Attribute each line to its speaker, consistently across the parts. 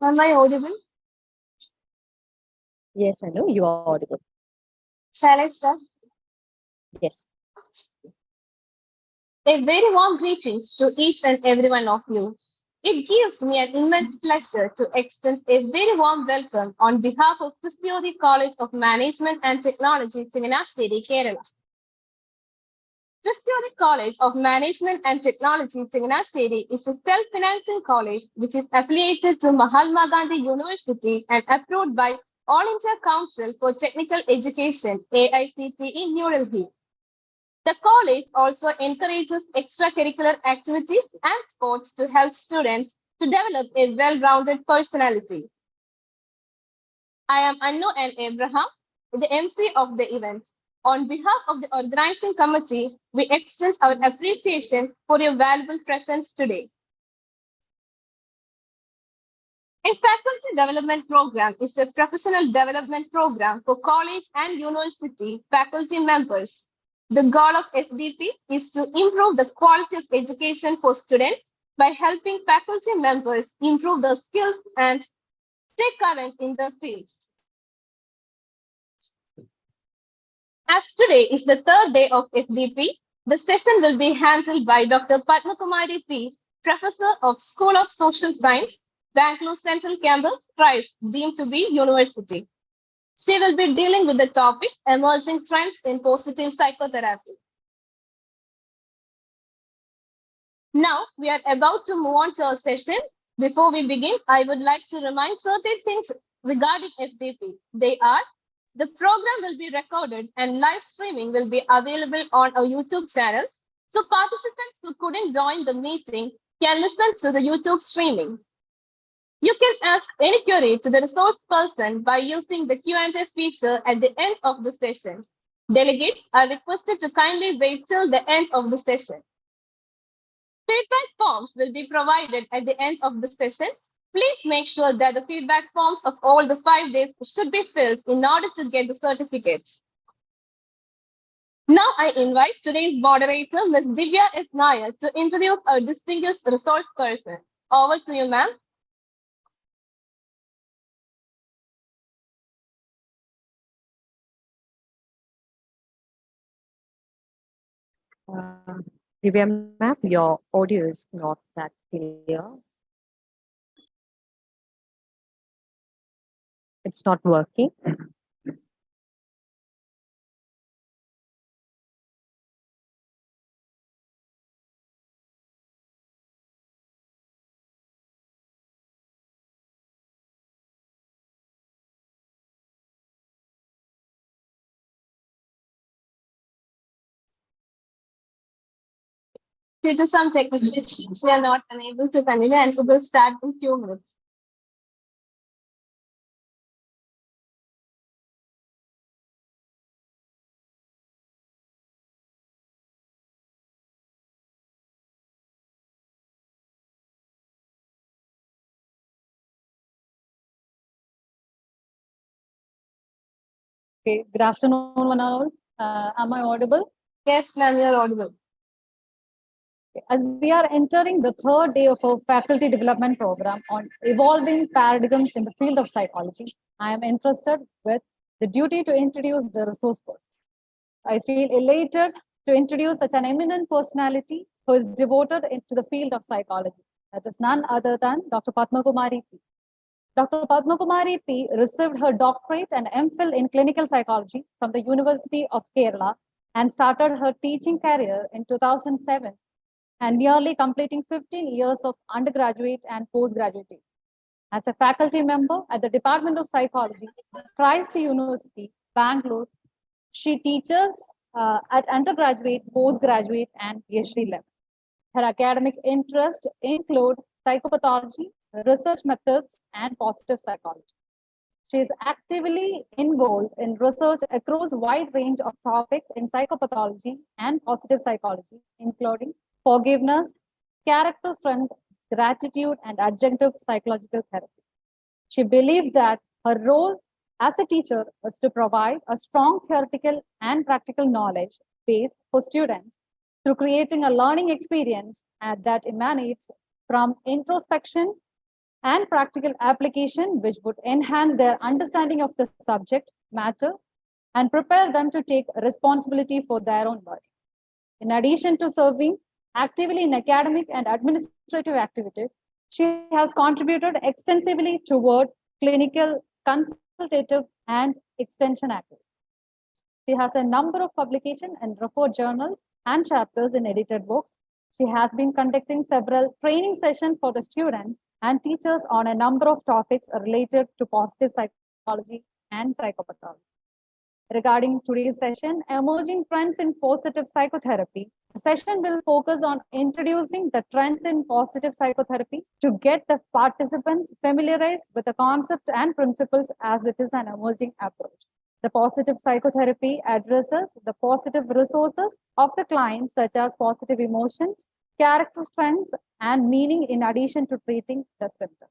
Speaker 1: Am I audible?
Speaker 2: Yes, I know you are audible.
Speaker 1: Shall I start?
Speaker 2: Yes.
Speaker 1: A very warm greetings to each and every one of you. It gives me an immense pleasure to extend a very warm welcome on behalf of Kristu College of Management and Technology, Changanacherry, Kerala. Kristu College of Management and Technology, Changanacherry is a self-financing college which is affiliated to Mahatma Gandhi University and approved by All India Council for Technical Education, AICTE, New Delhi. The college also encourages extracurricular activities and sports to help students to develop a well-rounded personality. I am Annu and Abraham, the MC of the event. On behalf of the organizing committee, we extend our appreciation for your valuable presence today. A faculty development program is a professional development program for college and university faculty members. The goal of FDP is to improve the quality of education for students by helping faculty members improve their skills and stay current in the field. As today is the third day of FDP, the session will be handled by Dr. Padmakumari P., Professor of School of Social Science, Bangalore Central Campus, Christ, deemed to be University. She will be dealing with the topic emerging trends in positive psychotherapy. Now we are about to move on to our session. Before we begin, I would like to remind certain things regarding FDP. They are: the program will be recorded and live streaming will be available on our YouTube channel. So participants who couldn't join the meeting can listen to the YouTube streaming. You can ask any query to the resource person by using the Q&A feature at the end of the session. Delegates are requested to kindly wait till the end of the session. Feedback forms will be provided at the end of the session. Please make sure that the feedback forms of all the 5 days should be filled in order to get the certificates. Now I invite today's moderator, Ms. Divya S. Nair, to introduce our distinguished resource person. Over to you, ma'am.
Speaker 2: Divya ma'am, your audio is not that clear. It's not working.
Speaker 1: Due to some technical issues, we are not unable to continue and we will start in few minutes.
Speaker 2: Okay, good afternoon, one and all. Am I audible?
Speaker 1: Yes, ma'am, you're audible.
Speaker 2: As we are entering the third day of our faculty development program on evolving paradigms in the field of psychology, I am interested with the duty to introduce the resource person. I feel elated to introduce such an eminent personality who is devoted to the field of psychology. That is none other than Dr. Padmakumari P. Dr. Padmakumari P. received her doctorate and MPhil in clinical psychology from the University of Kerala and started her teaching career in 2007 and nearly completing 15 years of undergraduate and postgraduate. As a faculty member at the Department of Psychology, Christ University, Bangalore, she teaches at undergraduate, postgraduate, and PhD level. Her academic interests include psychopathology, research methods, and positive psychology. She is actively involved in research across a wide range of topics in psychopathology and positive psychology, including forgiveness, character strength, gratitude, and adjunctive psychological therapy. She believes that her role as a teacher is to provide a strong theoretical and practical knowledge base for students through creating a learning experience that emanates from introspection, and practical application, which would enhance their understanding of the subject matter and prepare them to take responsibility for their own learning. In addition to serving actively in academic and administrative activities, she has contributed extensively toward clinical, consultative, and extension activities. She has a number of publications and report journals and chapters in edited books. She has been conducting several training sessions for the students and teachers on a number of topics related to positive psychology and psychopathology. Regarding today's session, emerging trends in positive psychotherapy, the session will focus on introducing the trends in positive psychotherapy to get the participants familiarized with the concept and principles as it is an emerging approach. The positive psychotherapy addresses the positive resources of the client, such as positive emotions, character strengths, and meaning in addition to treating the symptom.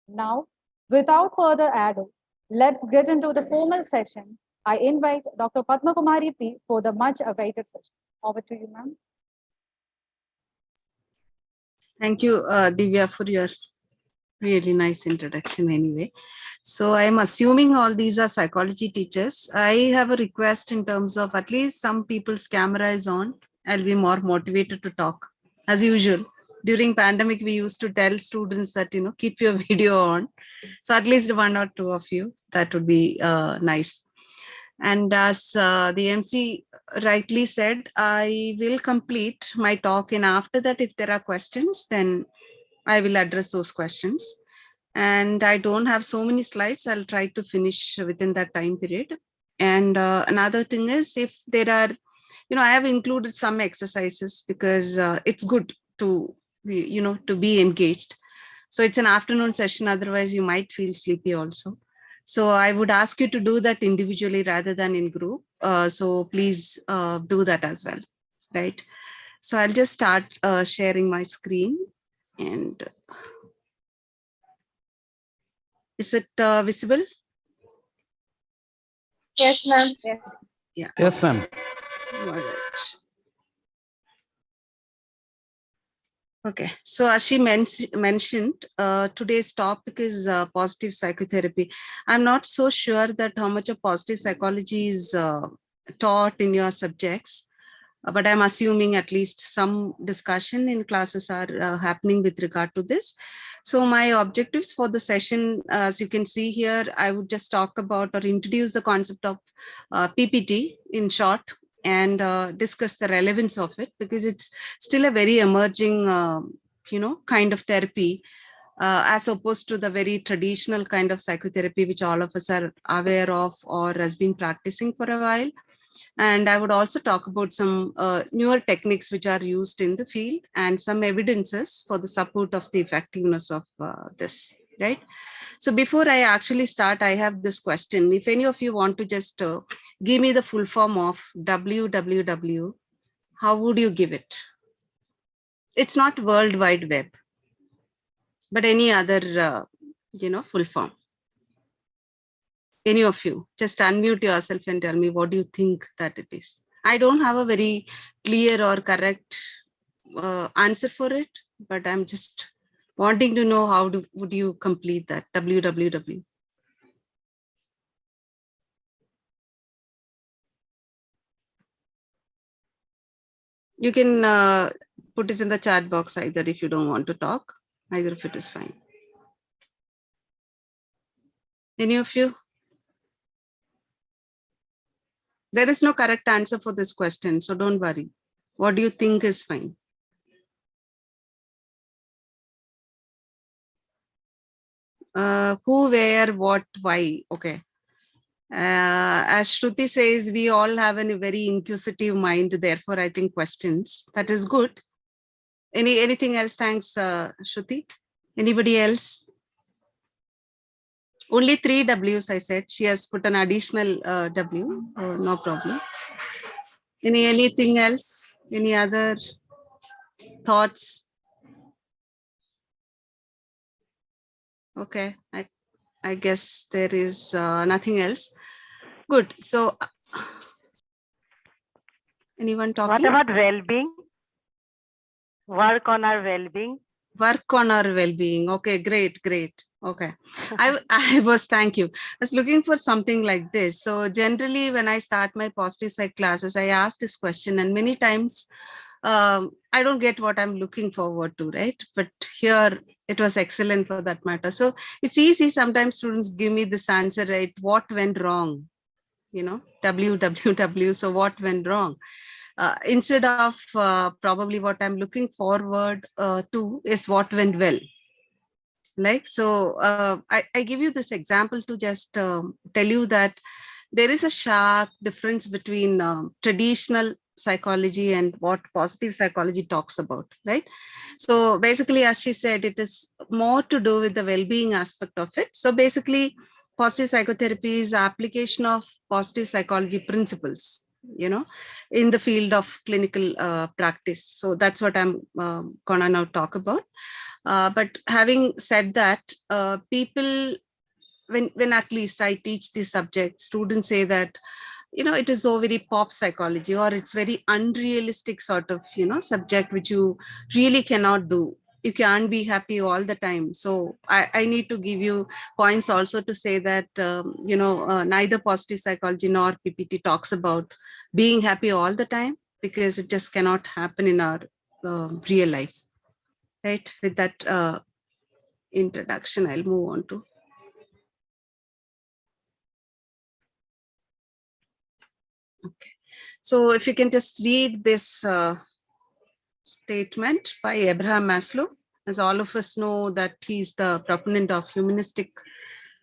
Speaker 2: Now, without further ado, let's get into the formal session. I invite Dr. Padmakumari P for the much awaited session. Over to you, ma'am.
Speaker 3: Thank you, Divya, for your really nice introduction anyway. So I'm assuming all these are psychology teachers. I have a request in terms of at least some people's camera is on. I'll be more motivated to talk. As usual, during pandemic, we used to tell students that, keep your video on. So at least one or two of you, that would be nice. And as the MC rightly said, I will complete my talk, and after that, if there are questions, then I will address those questions. And I don't have so many slides. I'll try to finish within that time period. And another thing is, if there are, I have included some exercises because it's good to, to be engaged. So it's an afternoon session. Otherwise, you might feel sleepy also. So I would ask you to do that individually rather than in group. So please do that as well, right? So I'll just start sharing my screen. And is it visible?
Speaker 1: Yes, ma'am.
Speaker 3: Yeah.
Speaker 4: Yes, ma'am.
Speaker 3: All right. Okay, so as she mentioned, today's topic is positive psychotherapy. I'm not so sure that how much of positive psychology is taught in your subjects, but I'm assuming at least some discussion in classes are happening with regard to this. So my objectives for the session, as you can see here, I would just talk about or introduce the concept of PPT in short, and discuss the relevance of it, because it's still a very emerging, kind of therapy, as opposed to the very traditional kind of psychotherapy, which all of us are aware of or has been practicing for a while. And I would also talk about some newer techniques which are used in the field and some evidences for the support of the effectiveness of this, right? So before I actually start, I have this question. If any of you want to just give me the full form of www, how would you give it? It's not World Wide Web, but any other, full form. Any of you, just unmute yourself and tell me what do you think that it is. I don't have a very clear or correct answer for it, but I'm just wanting to know how would you complete that www. You can put it in the chat box either if you don't want to talk, either of it is fine. Any of you? There is no correct answer for this question, so don't worry. What do you think is fine? Who, where, what, why? Okay. As Shruti says, we all have a very inquisitive mind. Therefore, I think questions. That is good. Anything else? Thanks, Shruti. Anybody else? Only 3 W's, I said. She has put an additional W. No problem. Anything else? Any other thoughts? Okay. I guess there is nothing else. Good. So, anyone talking?
Speaker 5: What about well-being? Work on our well-being.
Speaker 3: Work on our well-being. Okay, great, great. Okay. I was, thank you. I was looking for something like this. So generally when I start my positive psych classes, I ask this question, and many times I don't get what I'm looking forward to, right? But here it was excellent for that matter. So it's easy. Sometimes students give me this answer, right? What went wrong? You know, WWW. So what went wrong? Instead of probably what I'm looking forward to is what went well. Like, so I give you this example to just tell you that there is a sharp difference between traditional psychology and what positive psychology talks about, right? So basically, as she said, it is more to do with the well-being aspect of it. So basically, positive psychotherapy is application of positive psychology principles, you know, in the field of clinical practice. So that's what I'm gonna now talk about. But having said that, people, when at least I teach this subject, students say that, you know, it is so very pop psychology, or it's very unrealistic sort of, you know, subject which you really cannot do. You can't be happy all the time. So I need to give you points also to say that, you know, neither positive psychology nor PPT talks about being happy all the time, because it just cannot happen in our real life. Right. With that introduction, I'll move on to. Okay. So if you can just read this statement by Abraham Maslow, as all of us know that he's the proponent of humanistic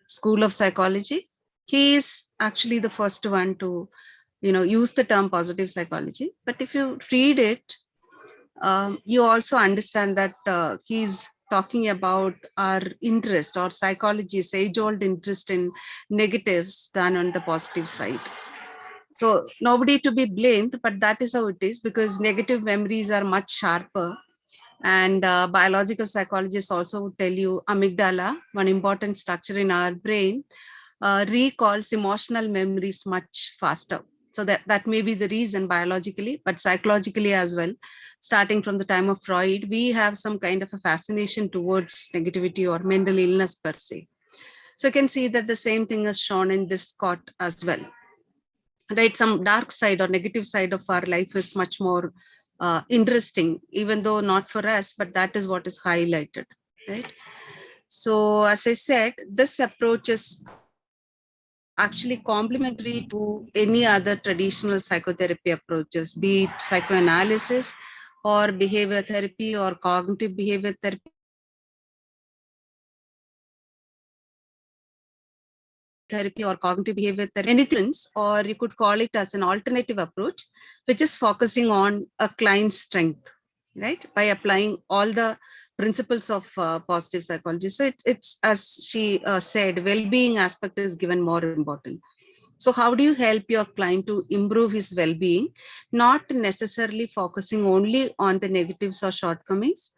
Speaker 3: school of psychology. He is actually the first one to, you know, use the term positive psychology. But if you read it, you also understand that he's talking about our interest or psychology's age-old interest in negatives than on the positive side. So nobody to be blamed, but that is how it is, because negative memories are much sharper. And biological psychologists also tell you amygdala, one important structure in our brain, recalls emotional memories much faster. So that may be the reason biologically, but psychologically as well. Starting from the time of Freud, we have some kind of a fascination towards negativity or mental illness per se. So you can see that the same thing is shown in this quote as well. Right, some dark side or negative side of our life is much more interesting, even though not for us, but that is what is highlighted, right? So as I said, this approach is actually complementary to any other traditional psychotherapy approaches, be it psychoanalysis or behavior therapy or cognitive behavior therapy or cognitive behavior therapy, anything, or you could call it as an alternative approach, which is focusing on a client's strength, right? By applying all the principles of positive psychology. So it's, as she said, well-being aspect is given more important. So how do you help your client to improve his well-being, not necessarily focusing only on the negatives or shortcomings,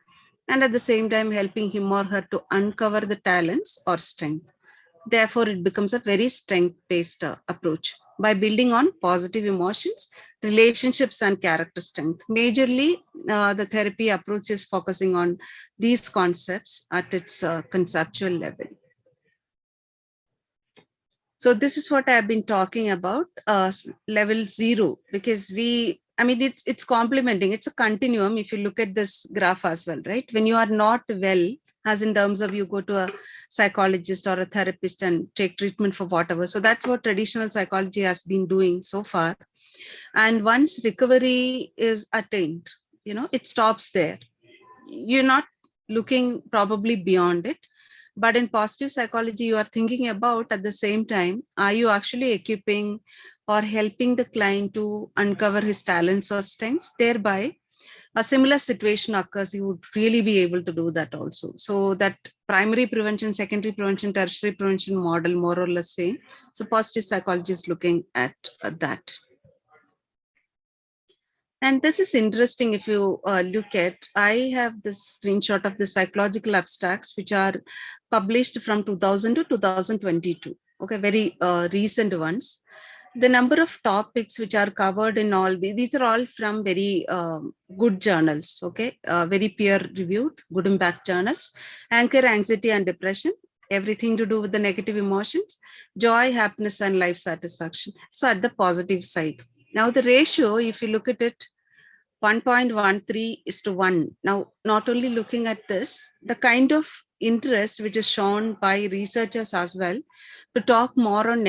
Speaker 3: and at the same time helping him or her to uncover the talents or strength. Therefore, it becomes a very strength-based approach by building on positive emotions, relationships, and character strength. Majorly, the therapy approach is focusing on these concepts at its conceptual level. So this is what I've been talking about, level 0, because it's complementing, it's a continuum. If you look at this graph as well, right? When you are not well, as in terms of you go to a psychologist or a therapist and take treatment for whatever. So that's what traditional psychology has been doing so far. And once recovery is attained, you know, it stops there. You're not looking probably beyond it. But in positive psychology, you are thinking about at the same time, are you actually equipping or helping the client to uncover his talents or strengths? Thereby, a similar situation occurs, you would really be able to do that also. So that primary prevention, secondary prevention, tertiary prevention model, more or less same. So positive psychology is looking at that. And this is interesting. If you look at, I have this screenshot of the psychological abstracts, which are published from 2000 to 2022. Okay, very recent ones. the number of topics which are covered in all these are all from very good journals, okay, very peer reviewed, good impact journals. Anchor, anxiety and depression, everything to do with the negative emotions, joy, happiness and life satisfaction. So at the positive side, now the ratio, if you look at it, 1.13:1. Now, not only looking at this, the kind of interest which is shown by researchers as well to talk more on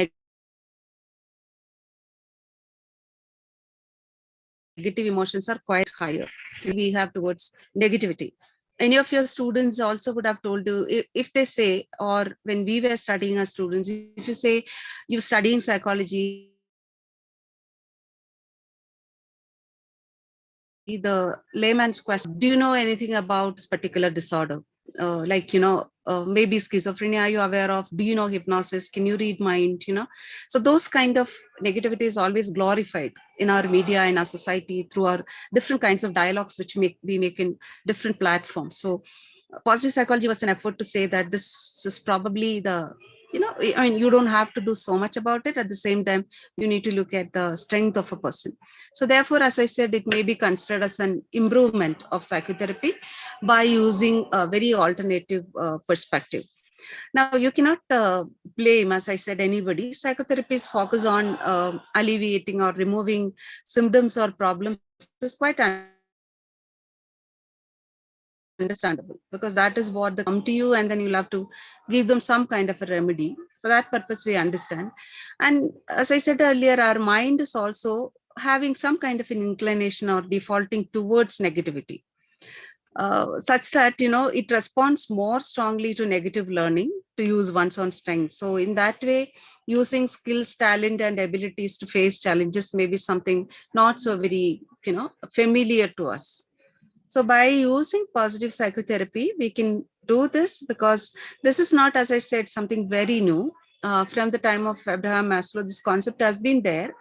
Speaker 3: negative emotions are quite higher. We have towards negativity. Any of your students also would have told you, if they say, or when we were studying as students, if you say you're studying psychology, the layman's question, do you know anything about this particular disorder? Like, maybe schizophrenia, are you aware of? Do you know hypnosis? Can you read mind? So those kind of negativity is always glorified in our media, in our society, through our different kinds of dialogues which we make in different platforms. So positive psychology was an effort to say that this is probably the, I mean, you don't have to do so much about it. At the same time, you need to look at the strength of a person. So therefore, as I said, it may be considered as an improvement of psychotherapy by using a very alternative perspective. Now, you cannot blame, as I said, anybody. Psychotherapy is focused on alleviating or removing symptoms or problems. It's quite understandable, because that is what they come to you, and then you'll have to give them some kind of a remedy. For that purpose, we understand. And as I said earlier, our mind is also having some kind of an inclination or defaulting towards negativity, such that it responds more strongly to negative learning to use one's own strength. So in that way, using skills, talent and abilities to face challenges may be something not so very familiar to us. So by using positive psychotherapy, we can do this, because this is not, as I said, something very new. From the time of Abraham Maslow, this concept has been there.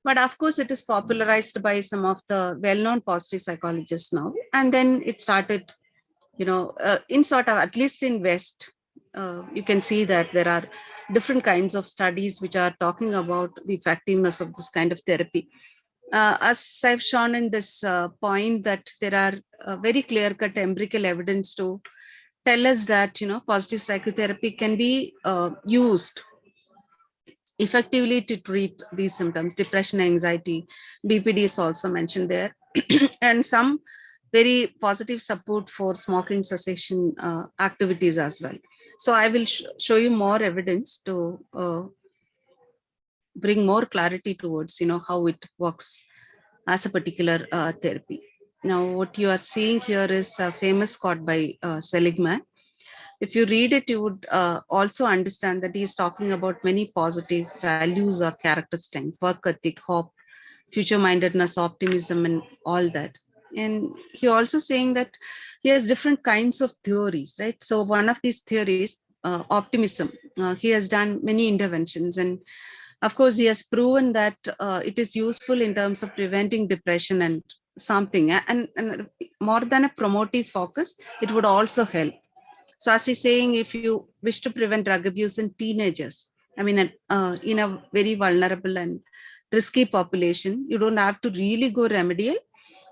Speaker 3: But of course, it is popularized by some of the well-known positive psychologists now. And then it started, in sort of, at least in West, you can see that there are different kinds of studies which are talking about the effectiveness of this kind of therapy. As I've shown in this point, that there are very clear-cut empirical evidence to tell us that positive psychotherapy can be used effectively to treat these symptoms. Depression, anxiety, BPD is also mentioned there, and some very positive support for smoking cessation activities as well. So I will show you more evidence to bring more clarity towards how it works as a particular therapy. Now, what you are seeing here is a famous quote by Seligman. If you read it, you would also understand that he is talking about many positive values or character strength, work ethic, hope, future mindedness, optimism, and all that. And he also saying that he has different kinds of theories, right? So one of these theories, optimism, he has done many interventions, and of course, he has proven that it is useful in terms of preventing depression and something. And more than a promotive focus, it would also help. So as he's saying, if you wish to prevent drug abuse in teenagers, I mean, in a very vulnerable and risky population, you don't have to really go remedial.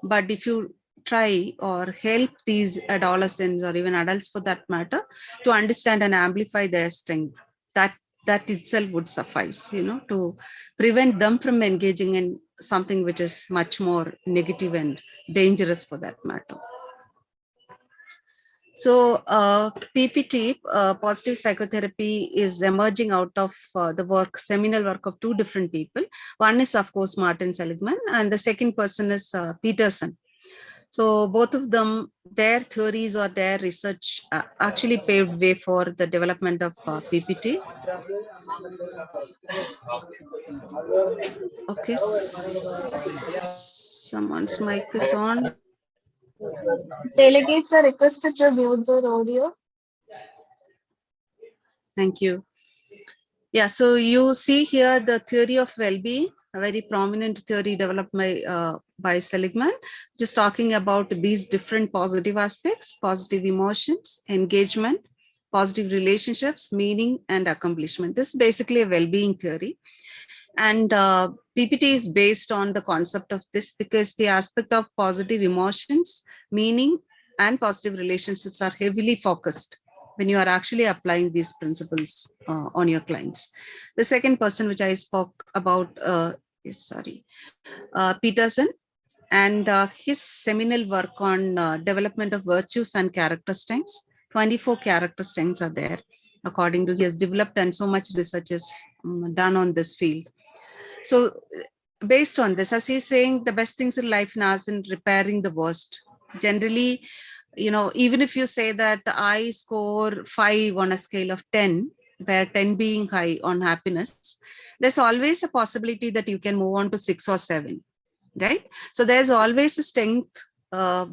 Speaker 3: But if you try or help these adolescents or even adults for that matter to understand and amplify their strength, that itself would suffice, to prevent them from engaging in something which is much more negative and dangerous for that matter. So PPT, positive psychotherapy, is emerging out of the seminal work of two different people. One is, of course, Martin Seligman, and the second person is Peterson. So both of them, their theories or their research actually paved way for the development of PPT. Okay, someone's mic is on.
Speaker 1: Delegates are requested to mute their audio.
Speaker 3: Thank you. Yeah, so you see here the theory of well-being, a very prominent theory developed by Seligman, just talking about these different positive aspects: positive emotions, engagement, positive relationships, meaning, and accomplishment. This is basically a well-being theory. And PPT is based on the concept of this because the aspect of positive emotions, meaning, and positive relationships are heavily focused when you are actually applying these principles on your clients. The second person which I spoke about is, Peterson, and his seminal work on development of virtues and character strengths. 24 character strengths are there, according to he has developed, and so much research is done on this field. So based on this, as he's saying, the best things in life now is in repairing the worst. Generally, even if you say that I score 5 on a scale of 10, where 10 being high on happiness, there's always a possibility that you can move on to 6 or 7, right? So there's always a strength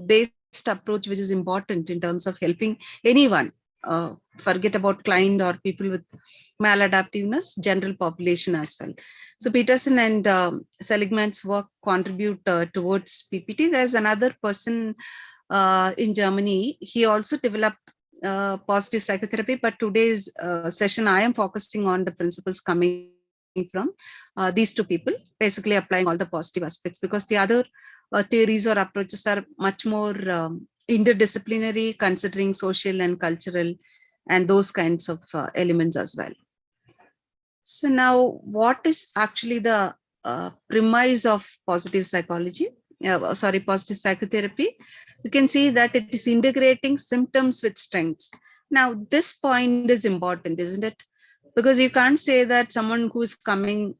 Speaker 3: based approach which is important in terms of helping anyone. Forget about client or people with maladaptiveness, general population as well. So Peterson and Seligman's work contribute towards PPT. There's another person in Germany. He also developed positive psychotherapy, but today's session I am focusing on the principles coming from these two people, basically applying all the positive aspects, because the other theories or approaches are much more interdisciplinary, considering social and cultural and those kinds of elements as well. So now, what is actually the premise of positive psychology? Positive psychotherapy. You can see that it is integrating symptoms with strengths. Now, this point is important, isn't it? Because you can't say that someone who is coming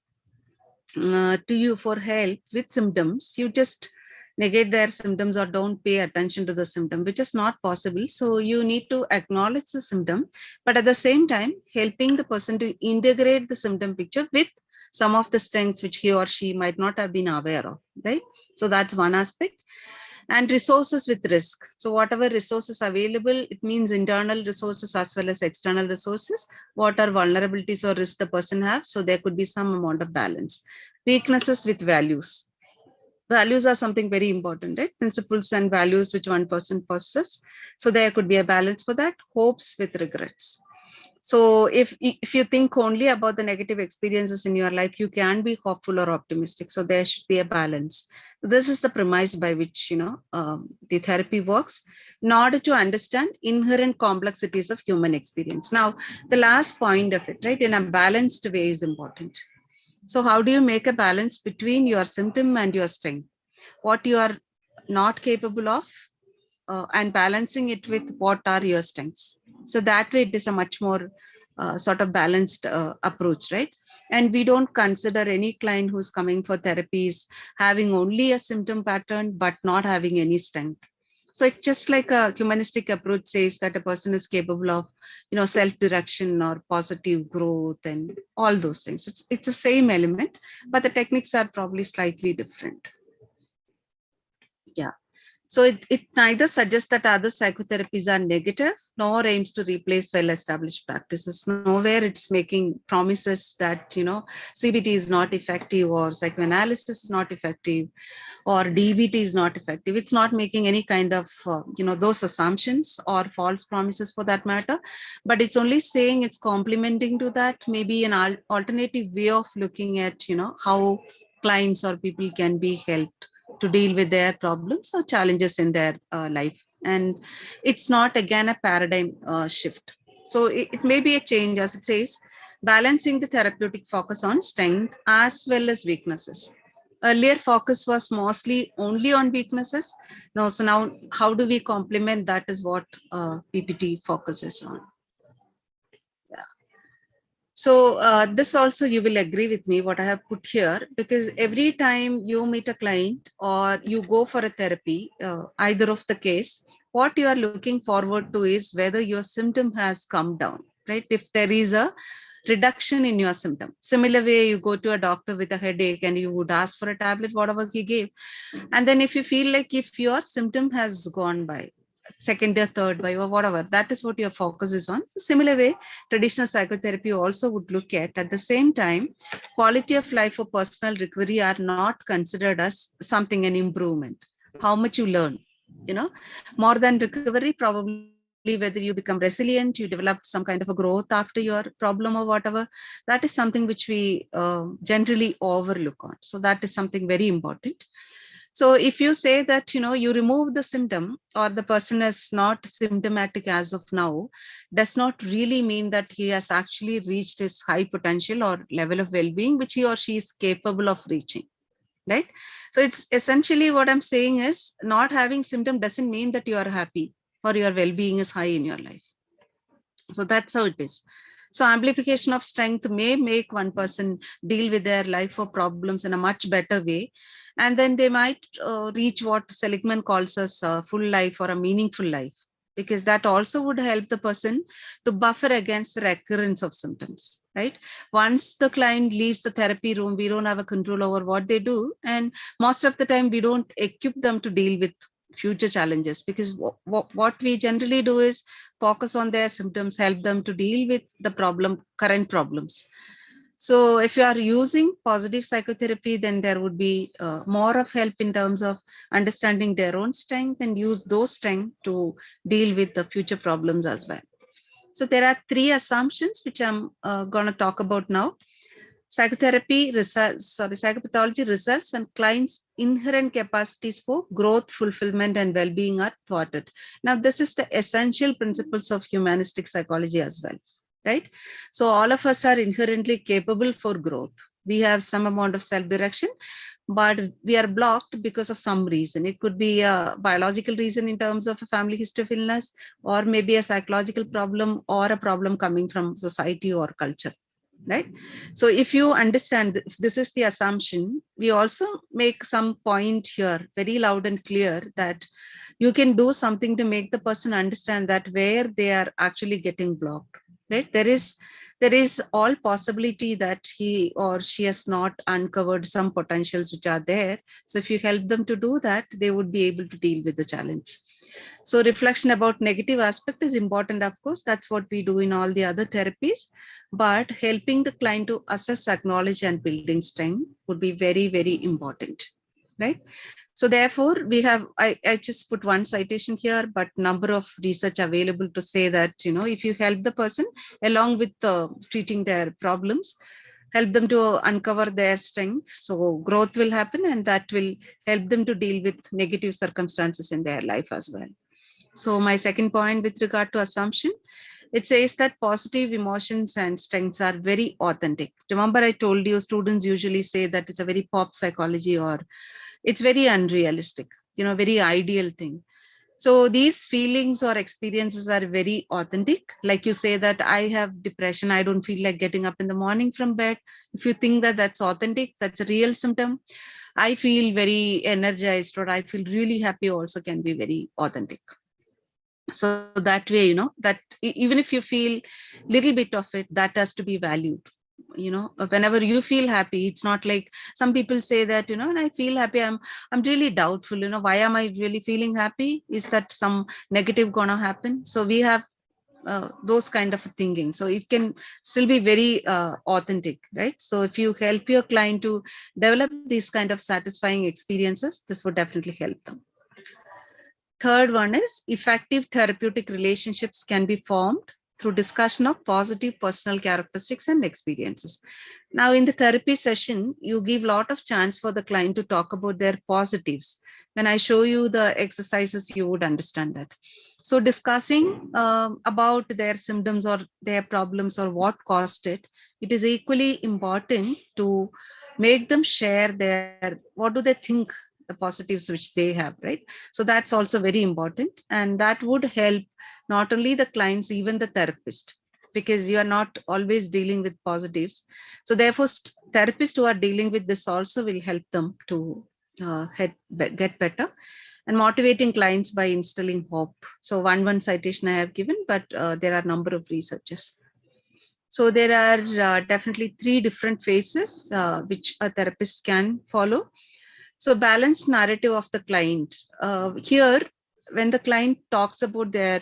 Speaker 3: to you for help with symptoms, you just negate their symptoms or don't pay attention to the symptom, which is not possible. So you need to acknowledge the symptom, but at the same time, helping the person to integrate the symptom picture with some of the strengths which he or she might not have been aware of, right? So that's one aspect. And resources with risk. So whatever resources available, it means internal resources as well as external resources. What are vulnerabilities or risks the person have? So there could be some amount of balance. Weaknesses with values. Values are something very important, right? Principles and values which one person possesses. So there could be a balance for that. Hopes with regrets. So if you think only about the negative experiences in your life, you can be hopeful or optimistic. So there should be a balance. This is the premise by which the therapy works in order to understand inherent complexities of human experience. Now, the last point of it, right, in a balanced way is important. So how do you make a balance between your symptom and your strength? What you are not capable of, and balancing it with what are your strengths. So that way it is a much more sort of balanced approach, right? And we don't consider any client who's coming for therapies having only a symptom pattern, but not having any strength. So it's just like a humanistic approach says that a person is capable of, self-direction or positive growth and all those things. It's the same element, but the techniques are probably slightly different. Yeah. So it neither suggests that other psychotherapies are negative, nor aims to replace well-established practices. Nowhere it's making promises that, CBT is not effective or psychoanalysis is not effective or DBT is not effective. It's not making any kind of, those assumptions or false promises for that matter, but it's only saying it's complementing to that, maybe an alternative way of looking at, how clients or people can be helped to deal with their problems or challenges in their life. And it's not, again, a paradigm shift. So it may be a change, as it says, balancing the therapeutic focus on strength as well as weaknesses. Earlier focus was mostly only on weaknesses. No, so now how do we complement? That is what PPT focuses on. So this also, you will agree with me what I have put here, because every time you meet a client or you go for a therapy, either of the case, what you are looking forward to is whether your symptom has come down, right? If there is a reduction in your symptom. Similar way, you go to a doctor with a headache and you would ask for a tablet, whatever he gave. And then if you feel like if your symptom has gone by, second or third by or whatever, that is what your focus is on. Similar way, traditional psychotherapy also would look at the same time, quality of life or personal recovery are not considered as something, an improvement. How much you learn, more than recovery, probably whether you become resilient, you develop some kind of a growth after your problem or whatever. That is something which we generally overlook on. So that is something very important. So if you say that, you remove the symptom or the person is not symptomatic as of now, does not really mean that he has actually reached his high potential or level of well-being, which he or she is capable of reaching, right? So it's essentially what I'm saying is not having symptom doesn't mean that you are happy or your well-being is high in your life. So that's how it is. So amplification of strength may make one person deal with their life or problems in a much better way. And then they might reach what Seligman calls as a full life or a meaningful life, because that also would help the person to buffer against the recurrence of symptoms, right? Once the client leaves the therapy room, we don't have a control over what they do. And most of the time, we don't equip them to deal with future challenges, because what we generally do is focus on their symptoms, help them to deal with the current problems. So if you are using positive psychotherapy, then there would be more of help in terms of understanding their own strength and use those strengths to deal with the future problems as well. So there are 3 assumptions which I'm going to talk about now. Psychotherapy results, psychopathology results when clients' inherent capacities for growth, fulfillment, and well-being are thwarted. Now, this is the essential principles of humanistic psychology as well, right? So all of us are inherently capable for growth. We have some amount of self-direction, but we are blocked because of some reason. It could be a biological reason in terms of a family history of illness, or maybe a psychological problem, or a problem coming from society or culture. Right. So if you understand, if this is the assumption, we also make some point here very loud and clear that you can do something to make the person understand that where they are actually getting blocked. Right. There is all possibility that he or she has not uncovered some potentials which are there. So if you help them to do that, they would be able to deal with the challenge. So reflection about negative aspect is important, of course. That's what we do in all the other therapies. But helping the client to assess, acknowledge, and building strength would be very, very important, right? So therefore, we have, I just put one citation here, but number of research available to say that, if you help the person along with treating their problems, help them to uncover their strength, so growth will happen, and that will help them to deal with negative circumstances in their life as well. So my second point with regard to assumption, it says that positive emotions and strengths are very authentic. Remember, I told you students usually say that it's a very pop psychology or it's very unrealistic, very ideal thing. So these feelings or experiences are very authentic. Like you say that I have depression, I don't feel like getting up in the morning from bed. If you think that that's authentic, that's a real symptom. I feel very energized or I feel really happy also can be very authentic. So that way, that even if you feel little bit of it, that has to be valued. Whenever you feel happy, it's not like some people say that, when I feel happy, I'm really doubtful, why am I really feeling happy? Is that some negative gonna happen? So we have those kind of thinking. So it can still be very authentic, right? So if you help your client to develop these kind of satisfying experiences, this would definitely help them. Third one is effective therapeutic relationships can be formed through discussion of positive personal characteristics and experiences. Now, in the therapy session, you give a lot of chance for the client to talk about their positives. When I show you the exercises, you would understand that. So discussing about their symptoms or their problems or what caused it, it is equally important to make them share what do they think, the positives which they have, right? So that's also very important. And that would help not only the clients, even the therapist, because you are not always dealing with positives. So therefore, therapists who are dealing with this also will help them to get better. And motivating clients by instilling hope. So one citation I have given, but there are a number of researchers. So there are definitely 3 different phases which a therapist can follow. So balanced narrative of the client. Here, when the client talks about their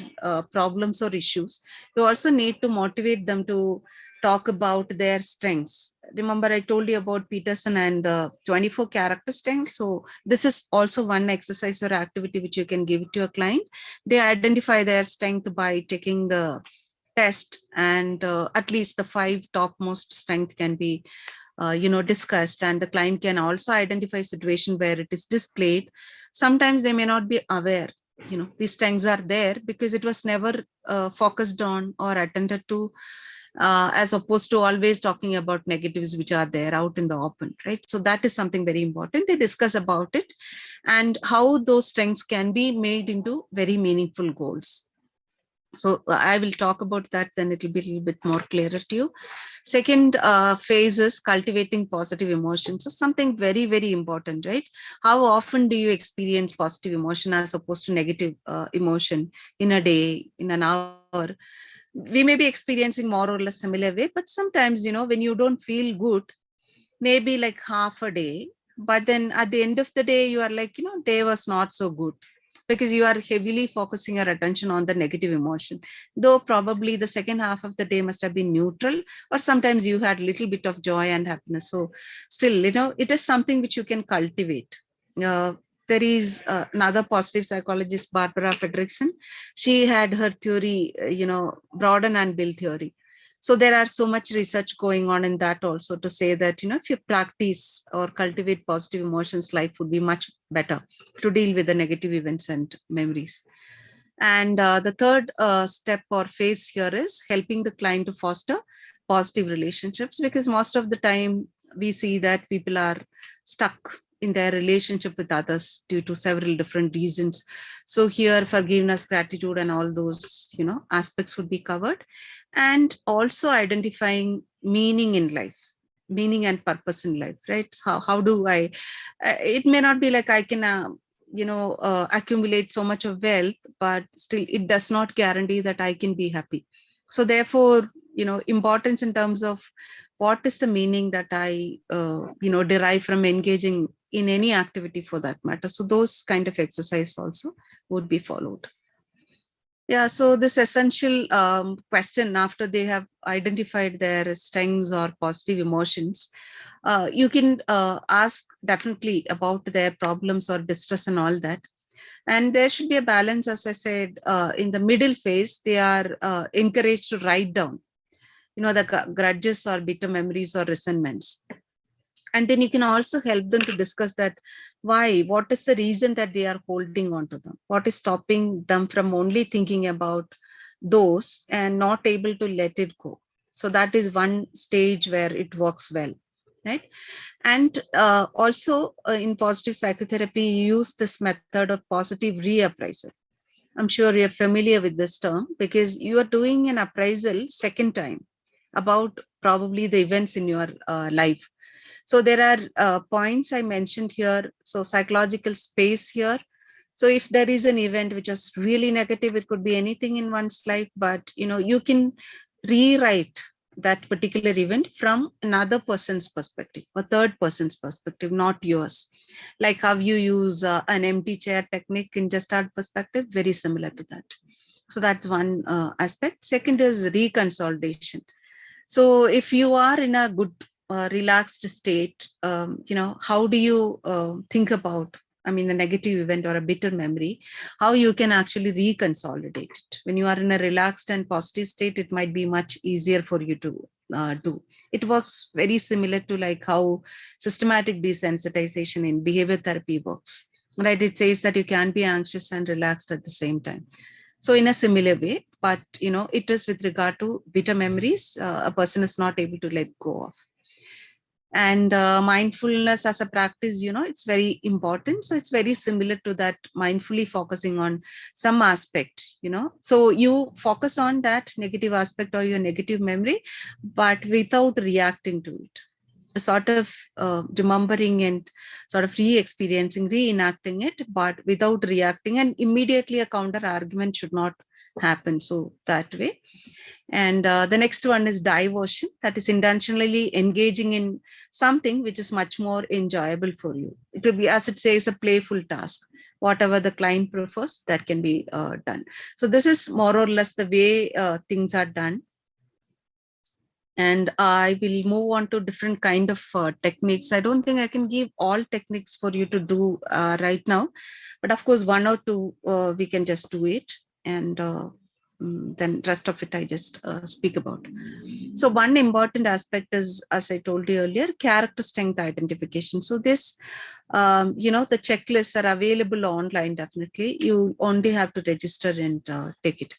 Speaker 3: problems or issues, you also need to motivate them to talk about their strengths. remember I told you about Peterson and the 24 character strength. So this is also one exercise or activity which you can give to your client. They identify their strength by taking the test, and at least the 5 topmost strength can be discussed, and the client can also identify situation where it is displayed. Sometimes they may not be aware, these strengths are there because it was never focused on or attended to, as opposed to always talking about negatives which are there out in the open, right? So that is something very important. They discuss about it and how those strengths can be made into very meaningful goals. So I will talk about that, then it will be a little bit more clearer to you. Second phase is cultivating positive emotions. So something very, very important, right? How often do you experience positive emotion as opposed to negative emotion in a day, in an hour? We may be experiencing more or less similar way, but sometimes, when you don't feel good, maybe like half a day, but then at the end of the day, you are like, day was not so good, because you are heavily focusing your attention on the negative emotion, though probably the second half of the day must have been neutral, or sometimes you had a little bit of joy and happiness. So still, it is something which you can cultivate. There is another positive psychologist, Barbara Fredrickson. She had her theory, broaden and build theory. So there are so much research going on in that also, to say that, if you practice or cultivate positive emotions, life would be much better to deal with the negative events and memories. And the third step or phase here is helping the client to foster positive relationships, because most of the time we see that people are stuck in their relationship with others due to several different reasons. So here, forgiveness, gratitude, and all those, aspects would be covered. And also identifying meaning in life, meaning and purpose in life, right? How do I, it may not be like I can, accumulate so much of wealth, but still it does not guarantee that I can be happy. So therefore, importance in terms of what is the meaning that I, derive from engaging in any activity for that matter. So those kind of exercise also would be followed. Yeah, so this essential question, after they have identified their strengths or positive emotions, you can ask definitely about their problems or distress and all that. And there should be a balance, as I said, in the middle phase, they are encouraged to write down, the grudges or bitter memories or resentments. And then you can also help them to discuss that what is the reason that they are holding on to them? What is stopping them from only thinking about those and not able to let it go? So that is one stage where it works well, right? And also in positive psychotherapy, you use this method of positive reappraisal. I'm sure you're familiar with this term, because you are doing an appraisal second time about probably the events in your life. So there are points I mentioned here. So psychological space here. So if there is an event which is really negative, it could be anything in one's life, but you can rewrite that particular event from another person's perspective, a third person's perspective, not yours. Like how you use an empty chair technique in Gestalt perspective, very similar to that. So that's one aspect. Second is reconsolidation. So if you are in a good relaxed state, how do you think about, a negative event or a bitter memory, how you can actually reconsolidate it? When you are in a relaxed and positive state, it might be much easier for you to do. It works very similar to like how systematic desensitization in behavior therapy works, right? It says that you can be anxious and relaxed at the same time. So in a similar way, but it is with regard to bitter memories, a person is not able to let go of. And mindfulness as a practice, it's very important. So it's very similar to that, mindfully focusing on some aspect, so you focus on that negative aspect or your negative memory, but without reacting to it, sort of remembering and sort of re-experiencing, reenacting it, but without reacting, and immediately a counter argument should not happen. So that way. And the next one is diversion, that is intentionally engaging in something which is much more enjoyable for you. It will be, as it says, a playful task. Whatever the client prefers, that can be done. So this is more or less the way things are done. And I will move on to different kind of techniques. I don't think I can give all techniques for you to do right now, but of course, one or two we can just do it, and then rest of it I just speak about. So one important aspect is, as I told you earlier, character strength identification. So this, the checklists are available online. Definitely, you only have to register and take it.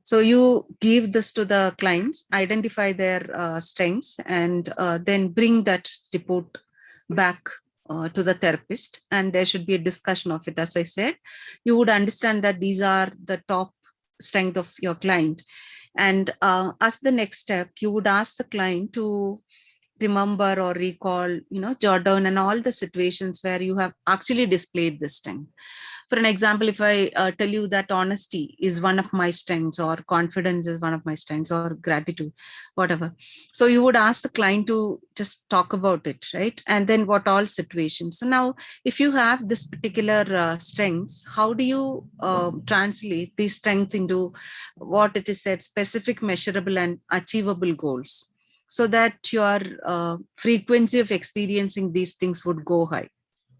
Speaker 3: So you give this to the clients, identify their strengths, and then bring that report back to the therapist, and there should be a discussion of it. As I said, you would understand that these are the top strength of your client, and as the next step, you would ask the client to remember or recall, jot down and all the situations where you have actually displayed this strength. For an example, if I tell you that honesty is one of my strengths, or confidence is one of my strengths, or gratitude, whatever. So you would ask the client to just talk about it, right? And then what all situations. So now, if you have this particular strengths, how do you translate these strengths into what it is said, specific, measurable, and achievable goals, so that your frequency of experiencing these things would go high?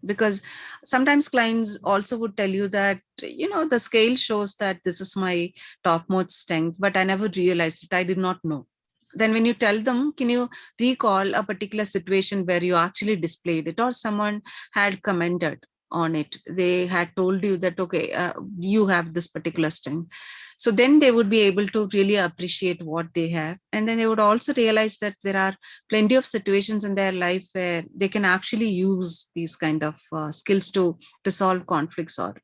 Speaker 3: Because sometimes clients also would tell you that, the scale shows that this is my topmost strength, but I never realized it, I did not know. Then when you tell them, can you recall a particular situation where you actually displayed it, or someone had commented on it, they had told you that, okay, you have this particular strength. So then they would be able to really appreciate what they have, and then they would also realize that there are plenty of situations in their life where they can actually use these kind of skills to resolve conflicts or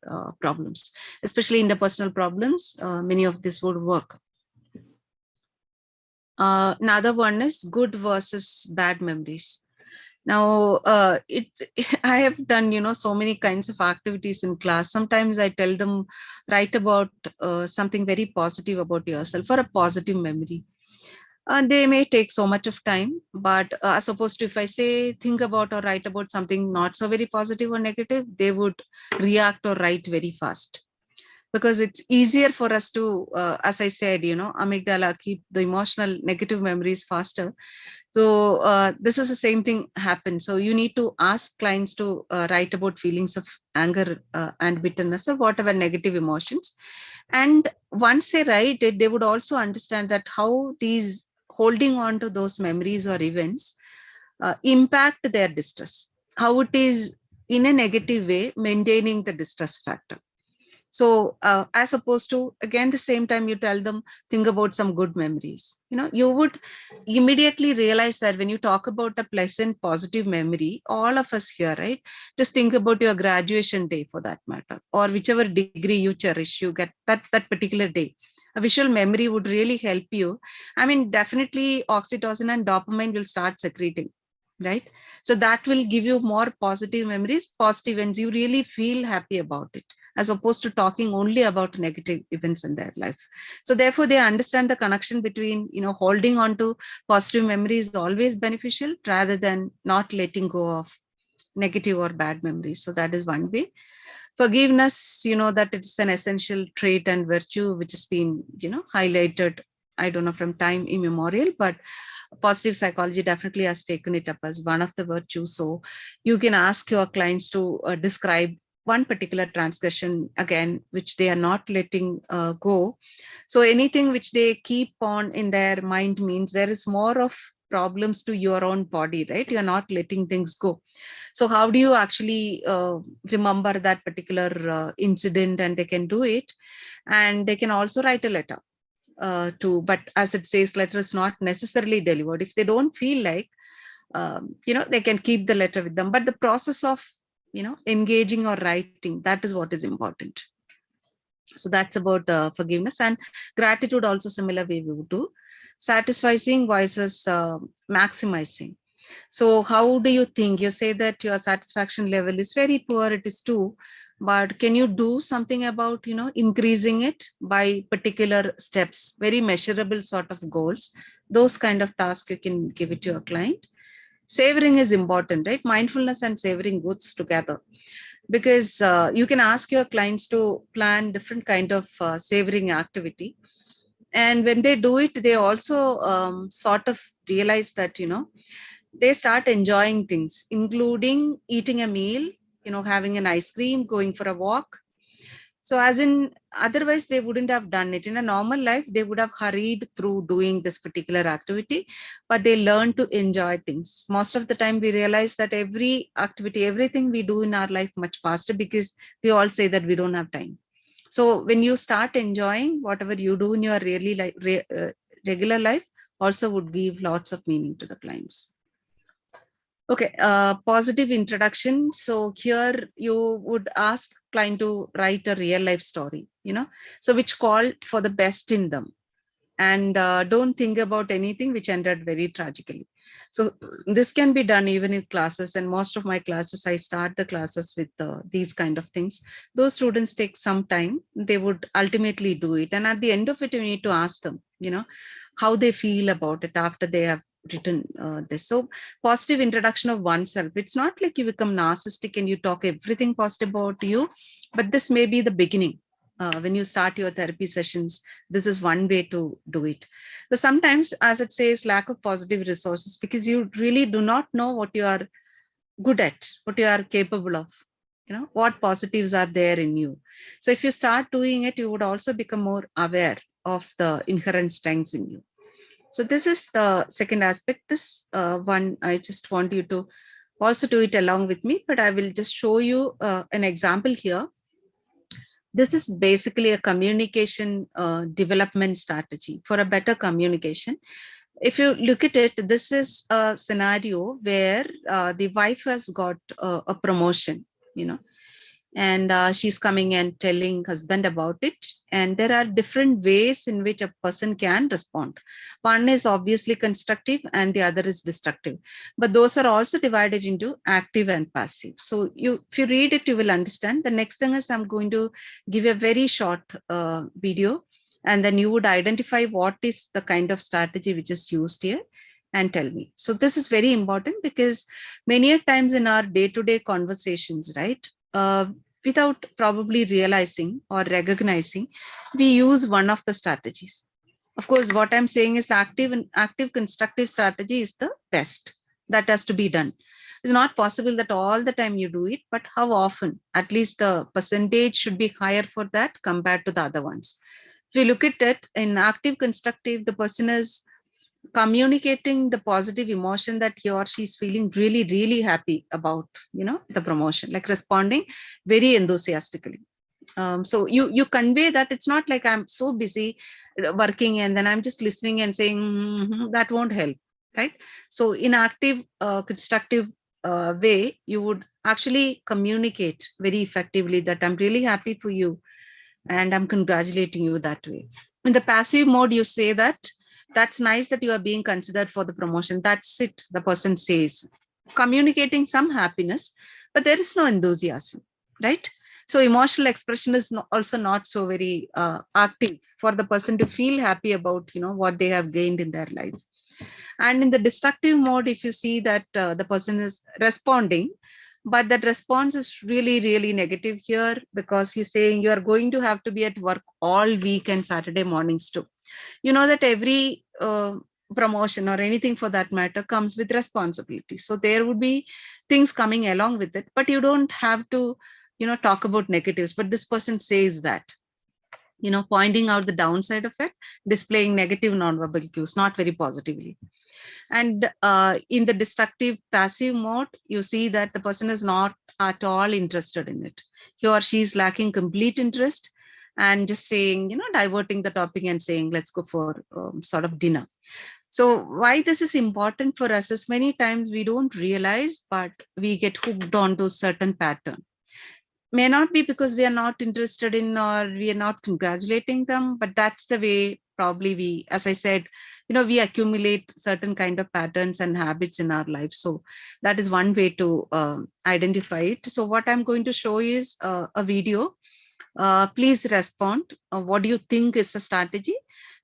Speaker 3: problems, especially interpersonal problems. Many of this would work. Another one is good versus bad memories. Now, I have done, so many kinds of activities in class. Sometimes I tell them, write about something very positive about yourself, or a positive memory. They may take so much of time, but as opposed to if I say, think about or write about something not so very positive or negative, they would react or write very fast. Because it's easier for us to, as I said, amygdala keep the emotional negative memories faster. So this is the same thing happens. So you need to ask clients to write about feelings of anger and bitterness, or whatever negative emotions. And once they write it, they would also understand that how these holding on to those memories or events impact their distress, how it is in a negative way maintaining the distress factor. So as opposed to, again, the same time you tell them, think about some good memories, you would immediately realize that when you talk about a pleasant positive memory, all of us here, right, just think about your graduation day, for that matter, or whichever degree you cherish, you get that particular day. A visual memory would really help you. I mean, definitely oxytocin and dopamine will start secreting, right? So that will give you more positive memories, positive events. You really feel happy about it, as opposed to talking only about negative events in their life. So therefore, they understand the connection between, holding on to positive memories is always beneficial, rather than not letting go of negative or bad memories. So that is one way. Forgiveness, that it's an essential trait and virtue which has been, highlighted, I don't know, from time immemorial, but positive psychology definitely has taken it up as one of the virtues. So you can ask your clients to describe one particular transgression, again, which they are not letting go. So anything which they keep on in their mind means there is more of problems to your own body, right? You're not letting things go. So how do you actually remember that particular incident? And they can do it, and they can also write a letter but as it says, letter is not necessarily delivered. If they don't feel like, they can keep the letter with them, but the process of, engaging or writing, that is what is important. So that's about forgiveness. And gratitude also, similar way we would do. Satisficing versus maximizing. So how do you think? You say that your satisfaction level is very poor, it is 2, but can you do something about, increasing it by particular steps, very measurable sort of goals? Those kind of tasks you can give it to your client. Savoring is important, right? Mindfulness and savoring goes together, because you can ask your clients to plan different kind of savoring activity. And when they do it, they also sort of realize that, they start enjoying things, including eating a meal, having an ice cream, going for a walk. So as in, otherwise they wouldn't have done it. In a normal life, they would have hurried through doing this particular activity, but they learn to enjoy things. Most of the time we realize that every activity, everything we do in our life much faster, because we all say that we don't have time. So when you start enjoying whatever you do in your really regular life, also would give lots of meaning to the clients. Okay, positive introduction. So here you would ask client to write a real life story, so which called for the best in them, and don't think about anything which ended very tragically. So this can be done even in classes, and most of my classes, I start the classes with these kind of things. Those students take some time, they would ultimately do it, and at the end of it, you need to ask them, how they feel about it after they have written this. So positive introduction of oneself. It's not like you become narcissistic and you talk everything positive about you, but this may be the beginning. When you start your therapy sessions, this is one way to do it. But sometimes, as it says, lack of positive resources, because you really do not know what you are good at, what you are capable of, what positives are there in you. So if you start doing it, you would also become more aware of the inherent strengths in you. So this is the second aspect. This one, I just want you to also do it along with me, but I will just show you an example here. This is basically a communication development strategy for a better communication. If you look at it, this is a scenario where the wife has got a promotion, and she's coming and telling husband about it. And there are different ways in which a person can respond. One is obviously constructive and the other is destructive, but those are also divided into active and passive. So if you read it, you will understand. The next thing is, I'm going to give a very short video, and then you would identify what is the kind of strategy which is used here and tell me. So this is very important, because many times in our day-to-day conversations, right, without probably realizing or recognizing, we use one of the strategies. Of course, what I'm saying is active constructive strategy is the best. That has to be done. It's not possible that all the time you do it, but how often? At least the percentage should be higher for that compared to the other ones. If you look at it in active constructive, the person is communicating the positive emotion that he or she is feeling really, really happy about, the promotion, like responding very enthusiastically. So you convey that. It's not like I'm so busy working and then I'm just listening and saying, that won't help, right? So in active constructive way, you would actually communicate very effectively that I'm really happy for you and I'm congratulating you that way. In the passive mode, you say that that's nice that you are being considered for the promotion. That's it, the person says, communicating some happiness, but there is no enthusiasm, right? So emotional expression is also not so very active for the person to feel happy about, what they have gained in their life. And in the destructive mode, if you see that the person is responding, but that response is really, really negative here, because he's saying you are going to have to be at work all week and Saturday mornings too. You know that every promotion or anything for that matter comes with responsibility. So there would be things coming along with it, but you don't have to, talk about negatives. But this person says that, pointing out the downside of it, displaying negative nonverbal cues, not very positively. And in the destructive passive mode, you see that the person is not at all interested in it. He or she is lacking complete interest and just saying, diverting the topic and saying, let's go for sort of dinner. So why this is important for us is many times we don't realize, but we get hooked onto certain pattern. May not be because we are not interested in or we are not congratulating them, but that's the way probably we, as I said, we accumulate certain kind of patterns and habits in our life. So that is one way to identify it. So what I'm going to show is a video. Please respond. What do you think is a strategy?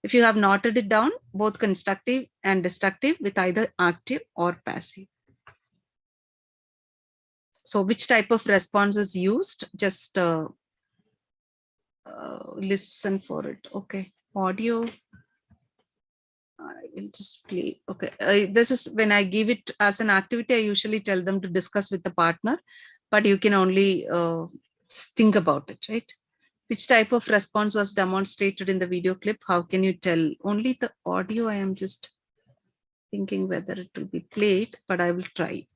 Speaker 3: If you have noted it down, both constructive and destructive with either active or passive. So which type of response is used? Just listen for it. Okay, audio. I will just play. Okay. This is when I give it as an activity, I usually tell them to discuss with the partner, but you can only just think about it, right? Which type of response was demonstrated in the video clip? How can you tell? Only the audio, I am just thinking whether it will be played, but I will try.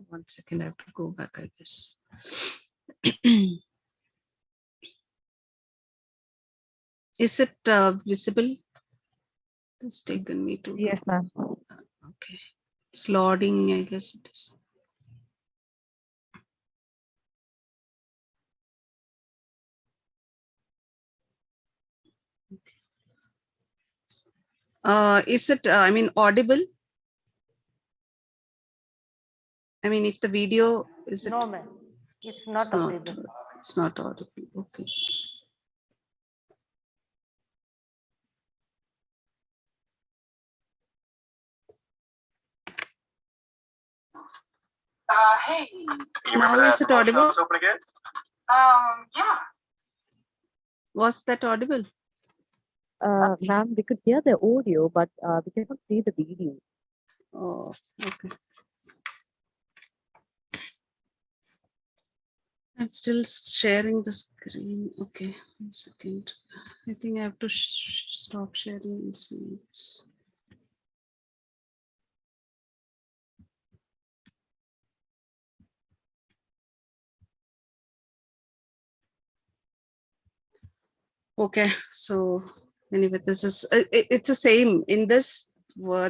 Speaker 3: One second, I have to go back, I guess. Is it visible? It's taken me to.
Speaker 2: Yes, ma'am.
Speaker 3: Okay. It's loading, I guess it is. Is it, I mean, audible? I mean, if the video is it?
Speaker 4: No, ma'am. It's not audible.
Speaker 3: It's not audible. Okay.
Speaker 5: Hey.
Speaker 3: Now is it audible?
Speaker 5: Open again? Yeah.
Speaker 3: Was that audible?
Speaker 2: Ma'am, we could hear the audio, but we cannot see the video.
Speaker 3: Oh, okay. I'm still sharing the screen. Okay, 1 second. I think I have to stop sharing this. Okay, so anyway, this is it's the same in this.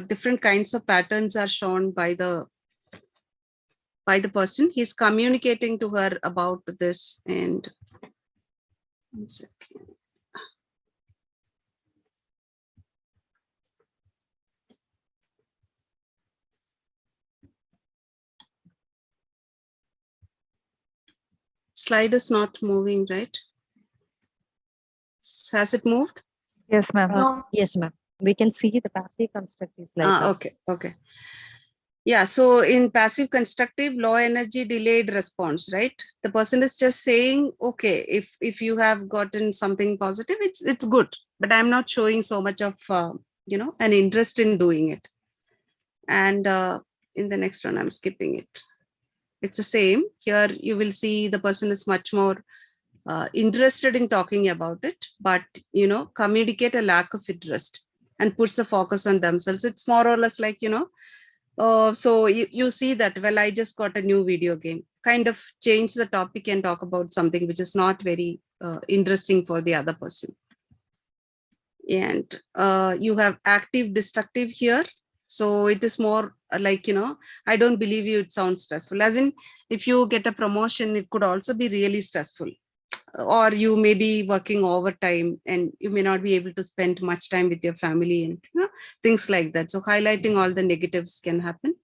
Speaker 3: Different kinds of patterns are shown by the person. He's communicating to her about this, and 1 second. Slide is not moving, right? Has it moved?
Speaker 2: Yes, ma'am.
Speaker 1: No.
Speaker 2: Yes, ma'am. We can see the passive constructive slide.
Speaker 3: Okay, okay. Yeah, so in passive constructive, low energy delayed response, right? The person is just saying, okay, if you have gotten something positive, it's good, but I'm not showing so much of an interest in doing it. And in the next one, I'm skipping it. It's the same. Here you will see the person is much more interested in talking about it, but communicate a lack of interest and puts the focus on themselves. It's more or less like, so you see that, well, I just got a new video game, kind of change the topic and talk about something which is not very interesting for the other person. And you have active destructive here. So it is more like, I don't believe you, it sounds stressful. As in, if you get a promotion, it could also be really stressful. Or you may be working overtime and you may not be able to spend much time with your family and things like that. So highlighting all the negatives can happen.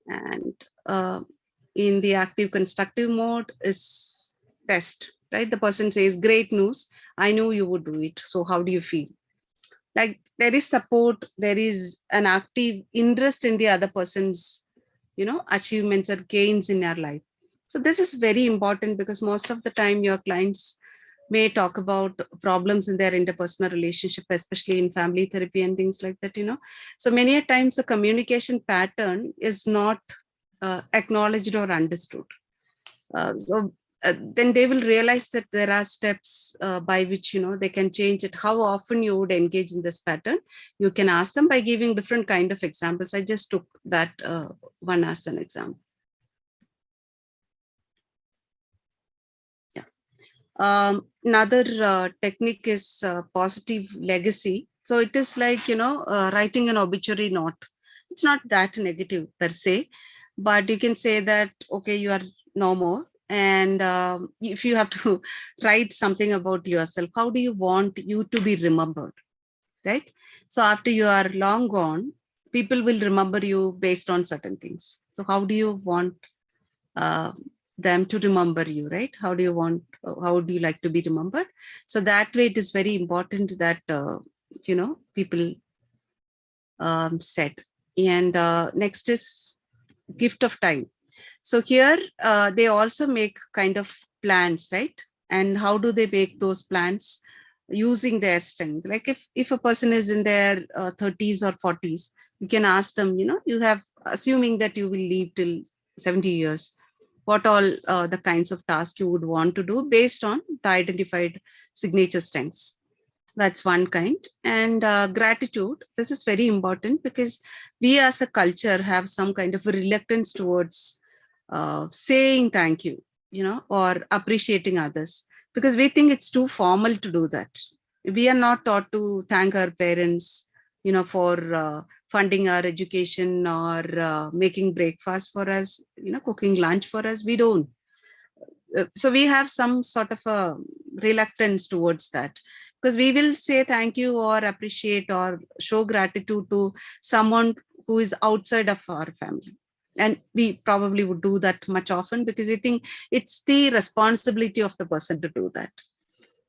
Speaker 3: And in the active constructive mode is best, right? The person says, great news, I knew you would do it. So how do you feel? Like there is support, there is an active interest in the other person's, achievements or gains in your life. So this is very important because most of the time your clients may talk about problems in their interpersonal relationship, especially in family therapy and things like that, So many a times the communication pattern is not acknowledged or understood. Then they will realize that there are steps by which they can change it. How often you would engage in this pattern, you can ask them by giving different kind of examples. I just took that one as an example. Another technique is positive legacy. So it is like writing an obituary note. It's not that negative per se, but you can say that, okay, you are no more. And if you have to write something about yourself, how do you want you to be remembered, right? So after you are long gone, people will remember you based on certain things. So how do you want them to remember you, right? How do you like to be remembered? So that way it is very important that, people said. And next is gift of time. So here they also make kind of plans, right? And how do they make those plans? Using their strength. Like if a person is in their 30s or 40s, you can ask them, you have, assuming that you will live till 70 years, what all the kinds of tasks you would want to do based on the identified signature strengths. That's one kind. And gratitude, this is very important because we as a culture have some kind of a reluctance towards saying thank you, or appreciating others, because we think it's too formal to do that. We are not taught to thank our parents, for funding our education, or making breakfast for us, cooking lunch for us. We don't. So we have some sort of a reluctance towards that, because we will say thank you or appreciate or show gratitude to someone who is outside of our family, and we probably would do that much often because we think it's the responsibility of the person to do that.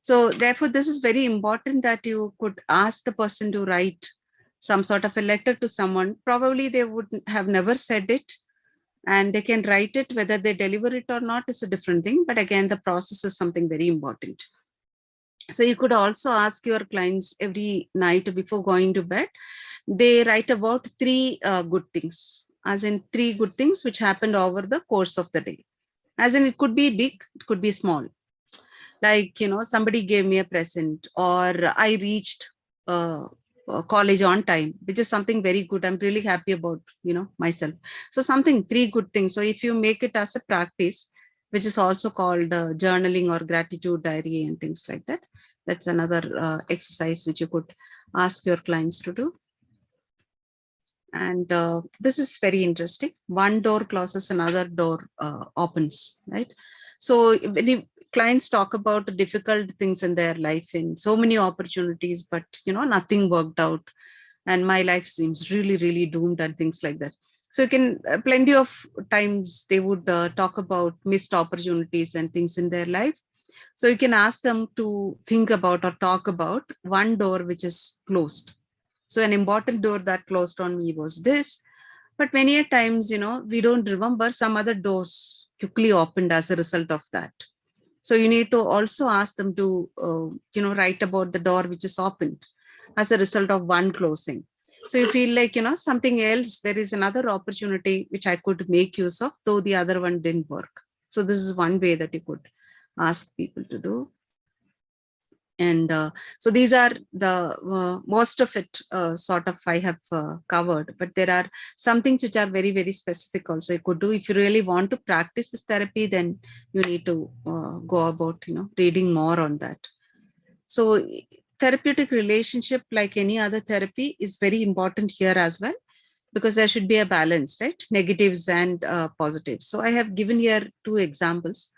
Speaker 3: So therefore this is very important that you could ask the person to write some sort of a letter to someone. Probably they would have never said it, and they can write it. Whether they deliver it or not is a different thing, but again the process is something very important. So you could also ask your clients every night before going to bed, they write about three good things, as in three good things which happened over the course of the day. As in, it could be big, it could be small, like somebody gave me a present, or I reached college on time, which is something very good. I'm really happy about myself. So something, three good things. So if you make it as a practice, which is also called journaling or gratitude diary and things like that, that's another exercise which you could ask your clients to do. And this is very interesting. One door closes, another door opens, right? So when clients talk about difficult things in their life, in so many opportunities, but nothing worked out, and my life seems really, really doomed, and things like that. So you can plenty of times they would talk about missed opportunities and things in their life. So you can ask them to think about or talk about one door which is closed. So an important door that closed on me was this, but many a times, we don't remember some other doors quickly opened as a result of that. So you need to also ask them to, write about the door which is opened as a result of one closing. So you feel like, something else, there is another opportunity which I could make use of, though the other one didn't work. So this is one way that you could ask people to do. And so these are the most of it sort of I have covered, but there are some things which are very, very specific also you could do. If you really want to practice this therapy, then you need to go about, reading more on that. So therapeutic relationship, like any other therapy, is very important here as well, because there should be a balance, right? Negatives and positives. So I have given here two examples.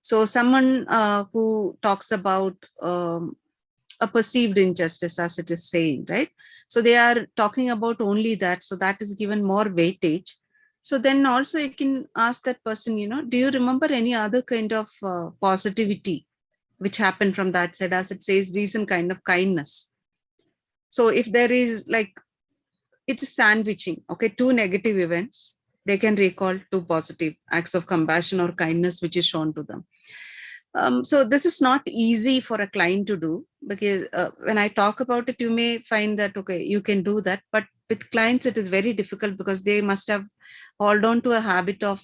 Speaker 3: So someone who talks about a perceived injustice, as it is saying, right? So they are talking about only that. So that is given more weightage. So then also you can ask that person, do you remember any other kind of positivity which happened from that side? As it says, recent kind of kindness. So if there is, like, it is sandwiching, okay, two negative events, they can recall two positive acts of compassion or kindness which is shown to them. So this is not easy for a client to do, because when I talk about it, you may find that, okay, you can do that. But with clients, it is very difficult because they must have held on to a habit of,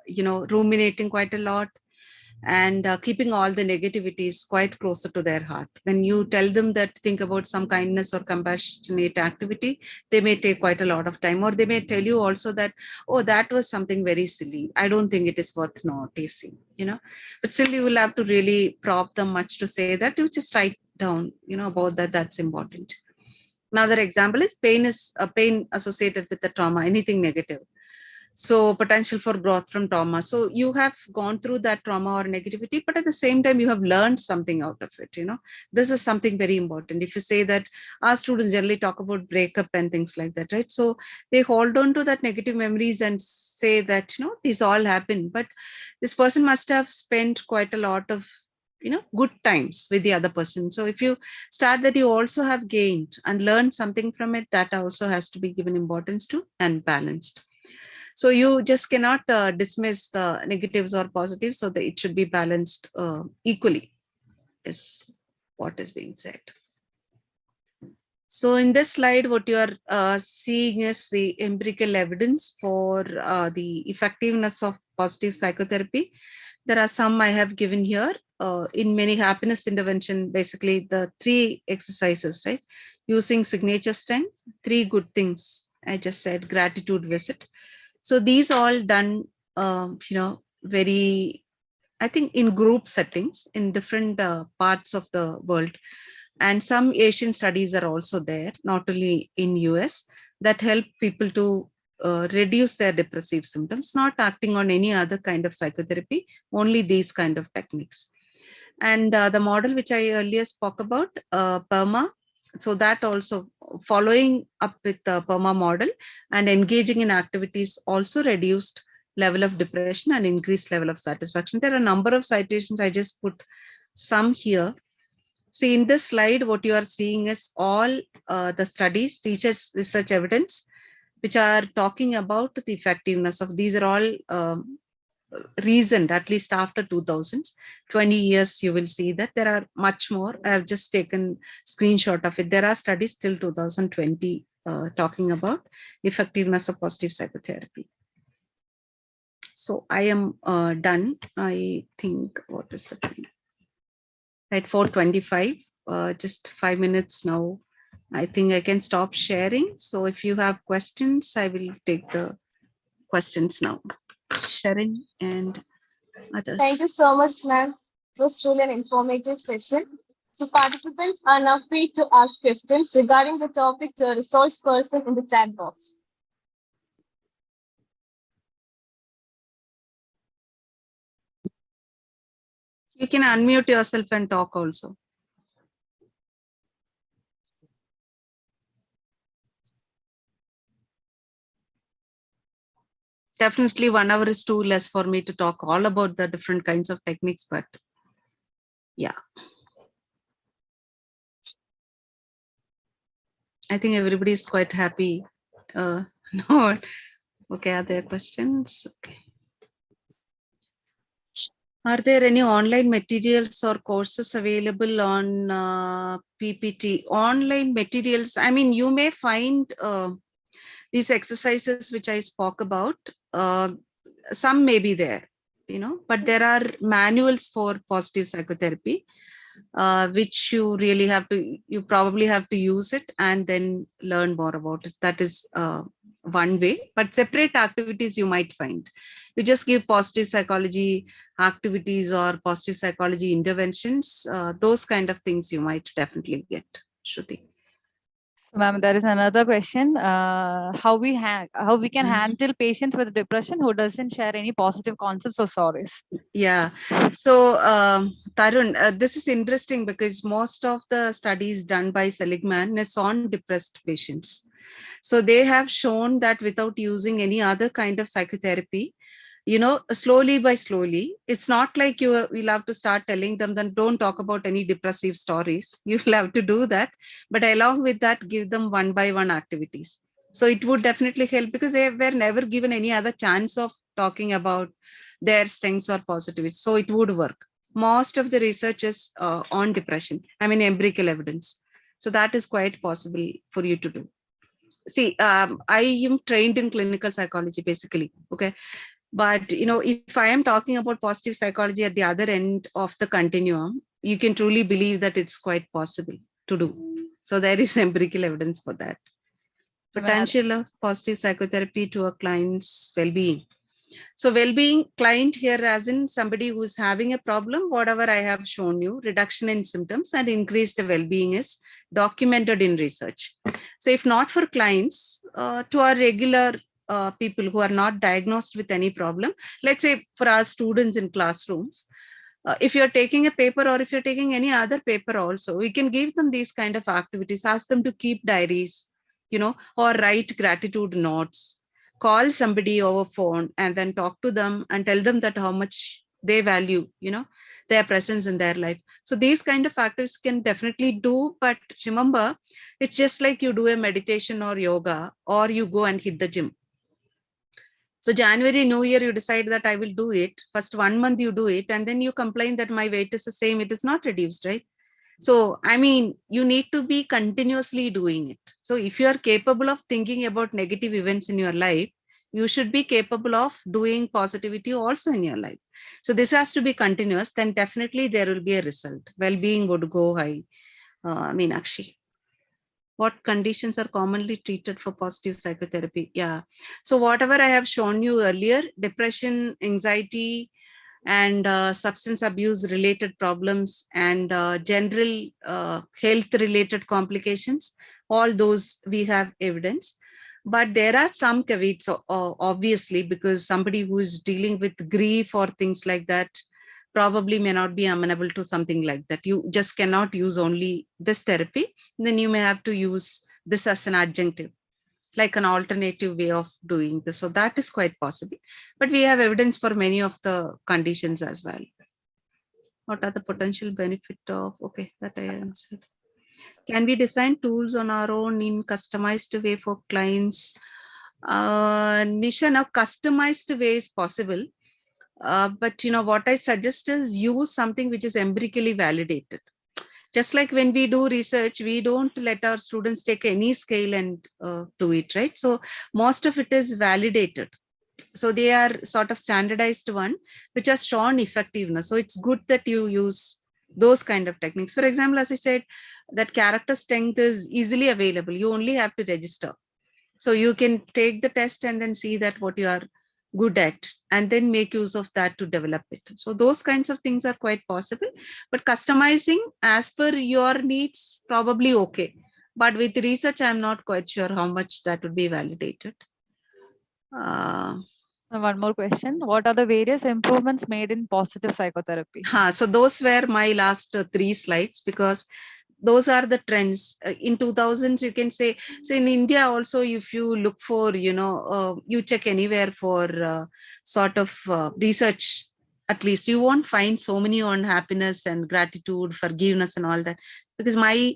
Speaker 3: ruminating quite a lot, and keeping all the negativities quite closer to their heart. When you tell them that think about some kindness or compassionate activity, they may take quite a lot of time, or they may tell you also that, oh, that was something very silly, I don't think it is worth noticing, but still you will have to really prop them much to say that you just write down, about that, that's important. Another example is pain is a pain associated with the trauma, anything negative. So potential for growth from trauma. So you have gone through that trauma or negativity, but at the same time, you have learned something out of it. This is something very important. If you say that, our students generally talk about breakup and things like that, right? So they hold on to that negative memories and say that, these all happened, but this person must have spent quite a lot of, good times with the other person. So if you start that you also have gained and learned something from it, that also has to be given importance to and balanced. So you just cannot dismiss the negatives or positives, so that it should be balanced equally, is what is being said. So in this slide, what you are seeing is the empirical evidence for the effectiveness of positive psychotherapy. There are some I have given here. In many happiness intervention, basically the 3 exercises, right? Using signature strength, 3 good things. I just said gratitude visit. So these all done, very, I think, in group settings in different parts of the world. And some Asian studies are also there, not only in US, that help people to reduce their depressive symptoms, not acting on any other kind of psychotherapy, only these kind of techniques. And the model which I earlier spoke about, PERMA, so that also following up with the PERMA model and engaging in activities also reduced level of depression and increased level of satisfaction. There are a number of citations. I just put some here. See, in this slide, what you are seeing is all the studies, research evidence, which are talking about the effectiveness of these are all recent, at least after 2000s, 20 years, you will see that there are much more. I have just taken screenshot of it. There are studies till 2020 talking about effectiveness of positive psychotherapy. So I am done. I think, what is it? At 4:25, just 5 minutes now. I think I can stop sharing. So if you have questions, I will take the questions now. Sharon and others.
Speaker 1: Thank you so much, ma'am. It was truly an informative session. So participants are now free to ask questions regarding the topic to a resource person in the chat box.
Speaker 3: You can unmute yourself and talk also. Definitely 1 hour is too less for me to talk all about the different kinds of techniques, but yeah. I think everybody is quite happy. No, okay, are there questions? Okay. Are there any online materials or courses available on PPT? Online materials, I mean, you may find these exercises which I spoke about, some may be there, but there are manuals for positive psychotherapy, which you really you probably have to use it and then learn more about it. That is one way, but separate activities you might find. You just give positive psychology activities or positive psychology interventions, those kind of things you might definitely get, Shruti.
Speaker 2: So, ma'am, there is another question. How we can handle patients with depression who doesn't share any positive concepts or stories?
Speaker 3: Yeah. So, Tarun, this is interesting because most of the studies done by Seligman is on depressed patients. So they have shown that without using any other kind of psychotherapy, slowly by slowly, it's not like you'll have to start telling them, then don't talk about any depressive stories. You'll have to do that. But along with that, give them 1 by 1 activities. So it would definitely help because they were never given any other chance of talking about their strengths or positivities. So it would work. Most of the research is on depression. I mean, empirical evidence. So that is quite possible for you to do. See, I am trained in clinical psychology, basically. Okay. But, if I am talking about positive psychology at the other end of the continuum, you can truly believe that it's quite possible to do. So there is empirical evidence for that. Potential of positive psychotherapy to a client's well-being. So well-being client here as in somebody who's having a problem, whatever I have shown you, reduction in symptoms and increased well-being is documented in research. So if not for clients, to our regular people who are not diagnosed with any problem, let's say for our students in classrooms, if you're taking a paper or if you're taking any other paper also, we can give them these kind of activities, ask them to keep diaries, or write gratitude notes, call somebody over phone and then talk to them and tell them that how much they value, their presence in their life. So these kind of factors can definitely do, but remember, it's just like you do a meditation or yoga or you go and hit the gym. So January, New Year, you decide that I will do it. First 1 month you do it, and then you complain that my weight is the same. It is not reduced, right? So, I mean, you need to be continuously doing it. So if you are capable of thinking about negative events in your life, you should be capable of doing positivity also in your life. So this has to be continuous, then definitely there will be a result. Well-being would go high. Meenakshi. What conditions are commonly treated for positive psychotherapy? Yeah. So whatever I have shown you earlier, depression, anxiety, and substance abuse related problems, and general health related complications, all those we have evidence. But there are some caveats, obviously, because somebody who is dealing with grief or things like that probably may not be amenable to something like that. You just cannot use only this therapy. Then you may have to use this as an adjunctive, like an alternative way of doing this. So that is quite possible. But we have evidence for many of the conditions as well. What are the potential benefit of, okay, that I answered. Can we design tools on our own in customized way for clients? Nisha, now customized way is possible. But what I suggest is use something which is empirically validated. Just like when we do research, we don't let our students take any scale and do it, right? So most of it is validated. So they are sort of standardized one, which has shown effectiveness. So it's good that you use those kind of techniques. For example, as I said, that character strength is easily available. You only have to register. So you can take the test and then see that what you are good at, and then make use of that to develop it. So those kinds of things are quite possible, but customizing as per your needs, probably okay. But with research, I'm not quite sure how much that would be validated.
Speaker 2: One more question. What are the various improvements made in positive psychotherapy?
Speaker 3: So those were my last 3 slides, because those are the trends in 2000s. You can say, so in India also, if you look for, you check anywhere for sort of research, at least you won't find so many on happiness and gratitude, forgiveness and all that, because my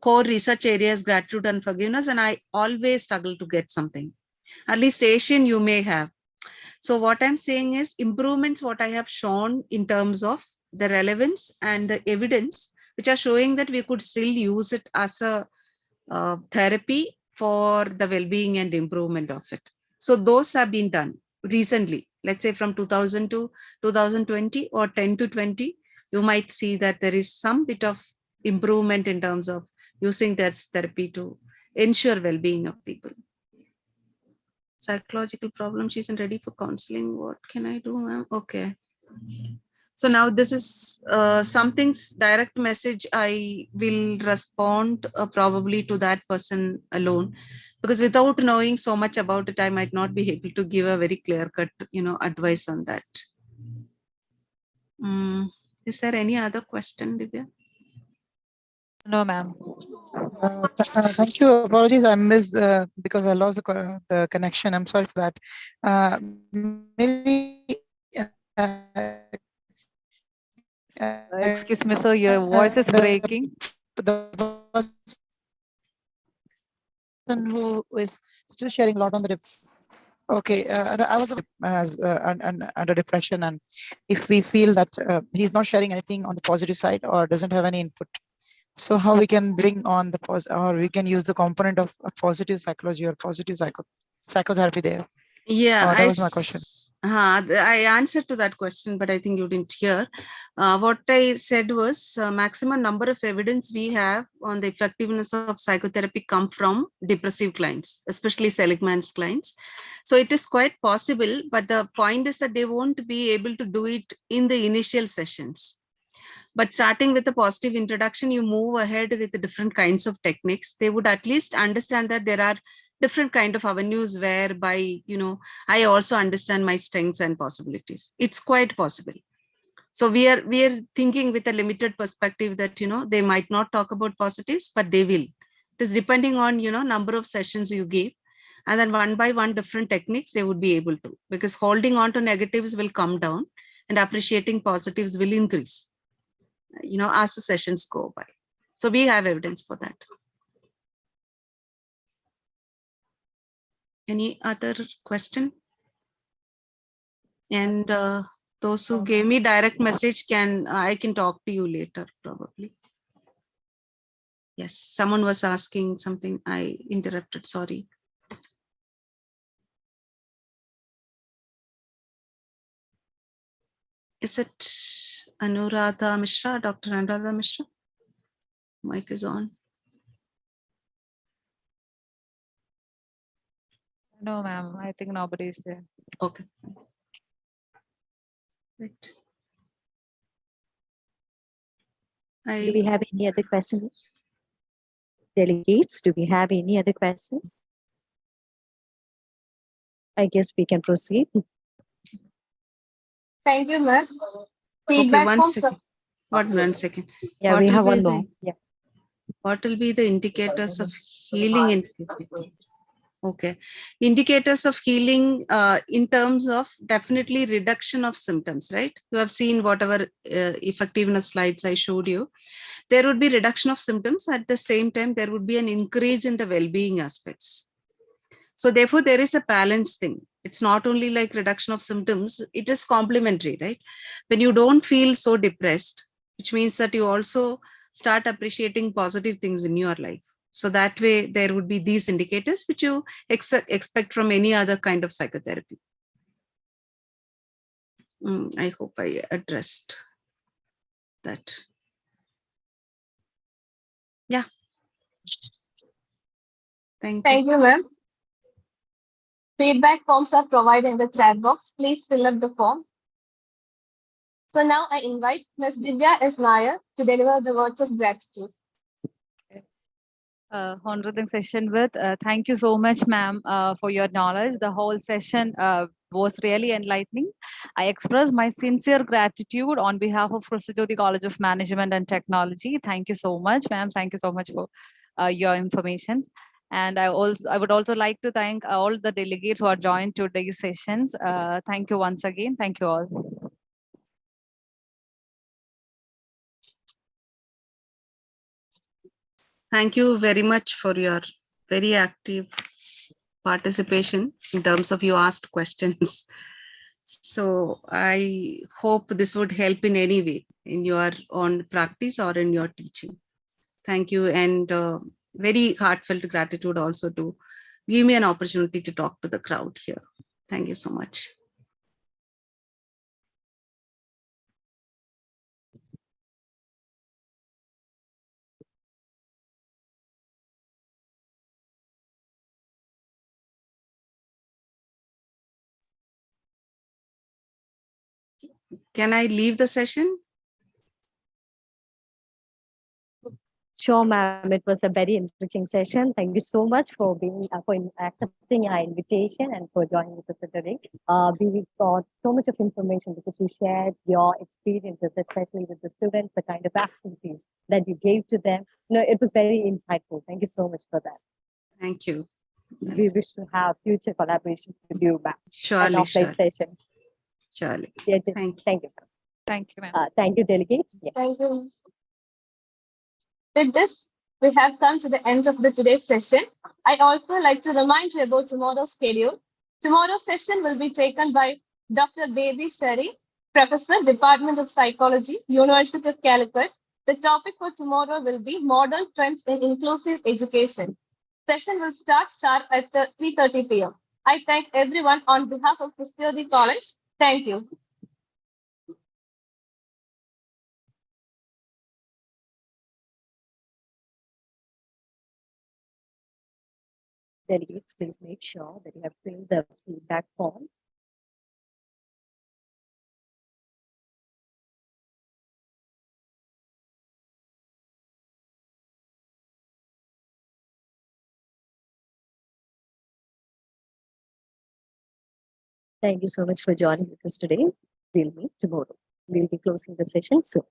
Speaker 3: core research area is gratitude and forgiveness, and I always struggle to get something. At least Asian you may have. So what I'm saying is improvements, what I have shown in terms of the relevance and the evidence, which are showing that we could still use it as a therapy for the well-being and improvement of it. So those have been done recently, let's say from 2000 to 2020 or 10 to 20, you might see that there is some bit of improvement in terms of using that therapy to ensure well-being of people. Psychological problem, she isn't ready for counseling. What can I do, ma'am? Okay. So now this is something's direct message. I will respond probably to that person alone, because without knowing so much about it, I might not be able to give a very clear cut, advice on that. Is there any other question, Divya?
Speaker 2: No, ma'am.
Speaker 6: Thank you. Apologies, I missed because I lost the connection. I'm sorry for that. Maybe
Speaker 2: Excuse me, sir. Your voice is breaking.
Speaker 6: The person who is still sharing a lot on the okay, I was under depression, and if we feel that he's not sharing anything on the positive side or doesn't have any input, so how we can bring on the or we can use the component of positive psychology or positive psychotherapy there?
Speaker 3: Yeah,
Speaker 6: that was my question.
Speaker 3: I answered to that question, but I think you didn't hear. What I said was maximum number of evidence we have on the effectiveness of psychotherapy come from depressive clients, especially Seligman's clients. So it is quite possible, but the point is that they won't be able to do it in the initial sessions. But starting with a positive introduction, you move ahead with the different kinds of techniques. They would at least understand that there are different kind of avenues whereby, I also understand my strengths and possibilities. It's quite possible. So we are thinking with a limited perspective that, they might not talk about positives, but they will. It is depending on, number of sessions you give. And then one by one different techniques they would be able to, because holding on to negatives will come down and appreciating positives will increase, as the sessions go by. So we have evidence for that. Any other question? And those who gave me direct message I can talk to you later probably. Yes, someone was asking something. I interrupted. Sorry. Is it Anuradha Mishra, Dr. Anuradha Mishra? Mic is on.
Speaker 2: No, ma'am. I think nobody is there.
Speaker 3: Okay. Right.
Speaker 7: Do we have any other questions? Delegates, do we have any other questions? I guess we can proceed.
Speaker 1: Thank you, ma'am.
Speaker 3: Okay,
Speaker 1: Feedback
Speaker 3: one
Speaker 1: from
Speaker 3: second. One second.
Speaker 7: Yeah,
Speaker 3: What
Speaker 7: we
Speaker 3: will
Speaker 7: have
Speaker 3: be
Speaker 7: one
Speaker 3: the-
Speaker 7: more. Yeah.
Speaker 3: What will be the indicators of healing in FDP? Okay. Indicators of healing in terms of definitely reduction of symptoms, right? You have seen whatever effectiveness slides I showed you. There would be reduction of symptoms. At the same time, there would be an increase in the well-being aspects. So therefore, there is a balance thing. It's not only like reduction of symptoms, it is complementary, right? When you don't feel so depressed, which means that you also start appreciating positive things in your life. So that way, there would be these indicators which you expect from any other kind of psychotherapy. I hope I addressed that. Yeah. Thank you.
Speaker 1: Thank you, ma'am. Feedback forms are provided in the chat box. Please fill up the form. So now I invite Ms. Divya S. Nair to deliver the words of gratitude.
Speaker 2: Honoring session with thank you so much, ma'am, for your knowledge. The whole session was really enlightening. I express my sincere gratitude on behalf of Jyoti College of Management and Technology. Thank you so much, ma'am. Thank you so much for your information. And I would also like to thank all the delegates who are joined today's sessions. Thank you once again. Thank you all.
Speaker 3: Thank you very much for your very active participation in terms of you asked questions. So I hope this would help in any way in your own practice or in your teaching. Thank you, and very heartfelt gratitude also to give me an opportunity to talk to the crowd here. Thank you so much. Can I leave the session?
Speaker 7: Sure, ma'am. It was a very enriching session. Thank you so much for being for accepting our invitation and for joining with us today. We got so much of information because you shared your experiences, especially with the students, the kind of activities that you gave to them. It was very insightful. Thank you so much for that.
Speaker 3: Thank you.
Speaker 7: We wish to have future collaborations with you, ma'am.
Speaker 3: Surely,
Speaker 7: An offline session.
Speaker 3: Surely.
Speaker 7: Yeah,
Speaker 3: Thank you.
Speaker 7: thank you.
Speaker 2: Thank you, ma'am.
Speaker 7: Thank you, delegates. Yeah.
Speaker 1: Thank you. With this, we have come to the end of today's session. I also like to remind you about tomorrow's schedule. Tomorrow's session will be taken by Dr. Baby Sherry, Professor, Department of Psychology, University of Calicut. The topic for tomorrow will be Modern Trends in Inclusive Education. Session will start sharp at 3:30 p.m. I thank everyone on behalf of Jyoti College. Thank you.
Speaker 7: Delegates, please make sure that you have filled the feedback form. Thank you so much for joining with us today. We'll meet tomorrow. We'll be closing the session soon.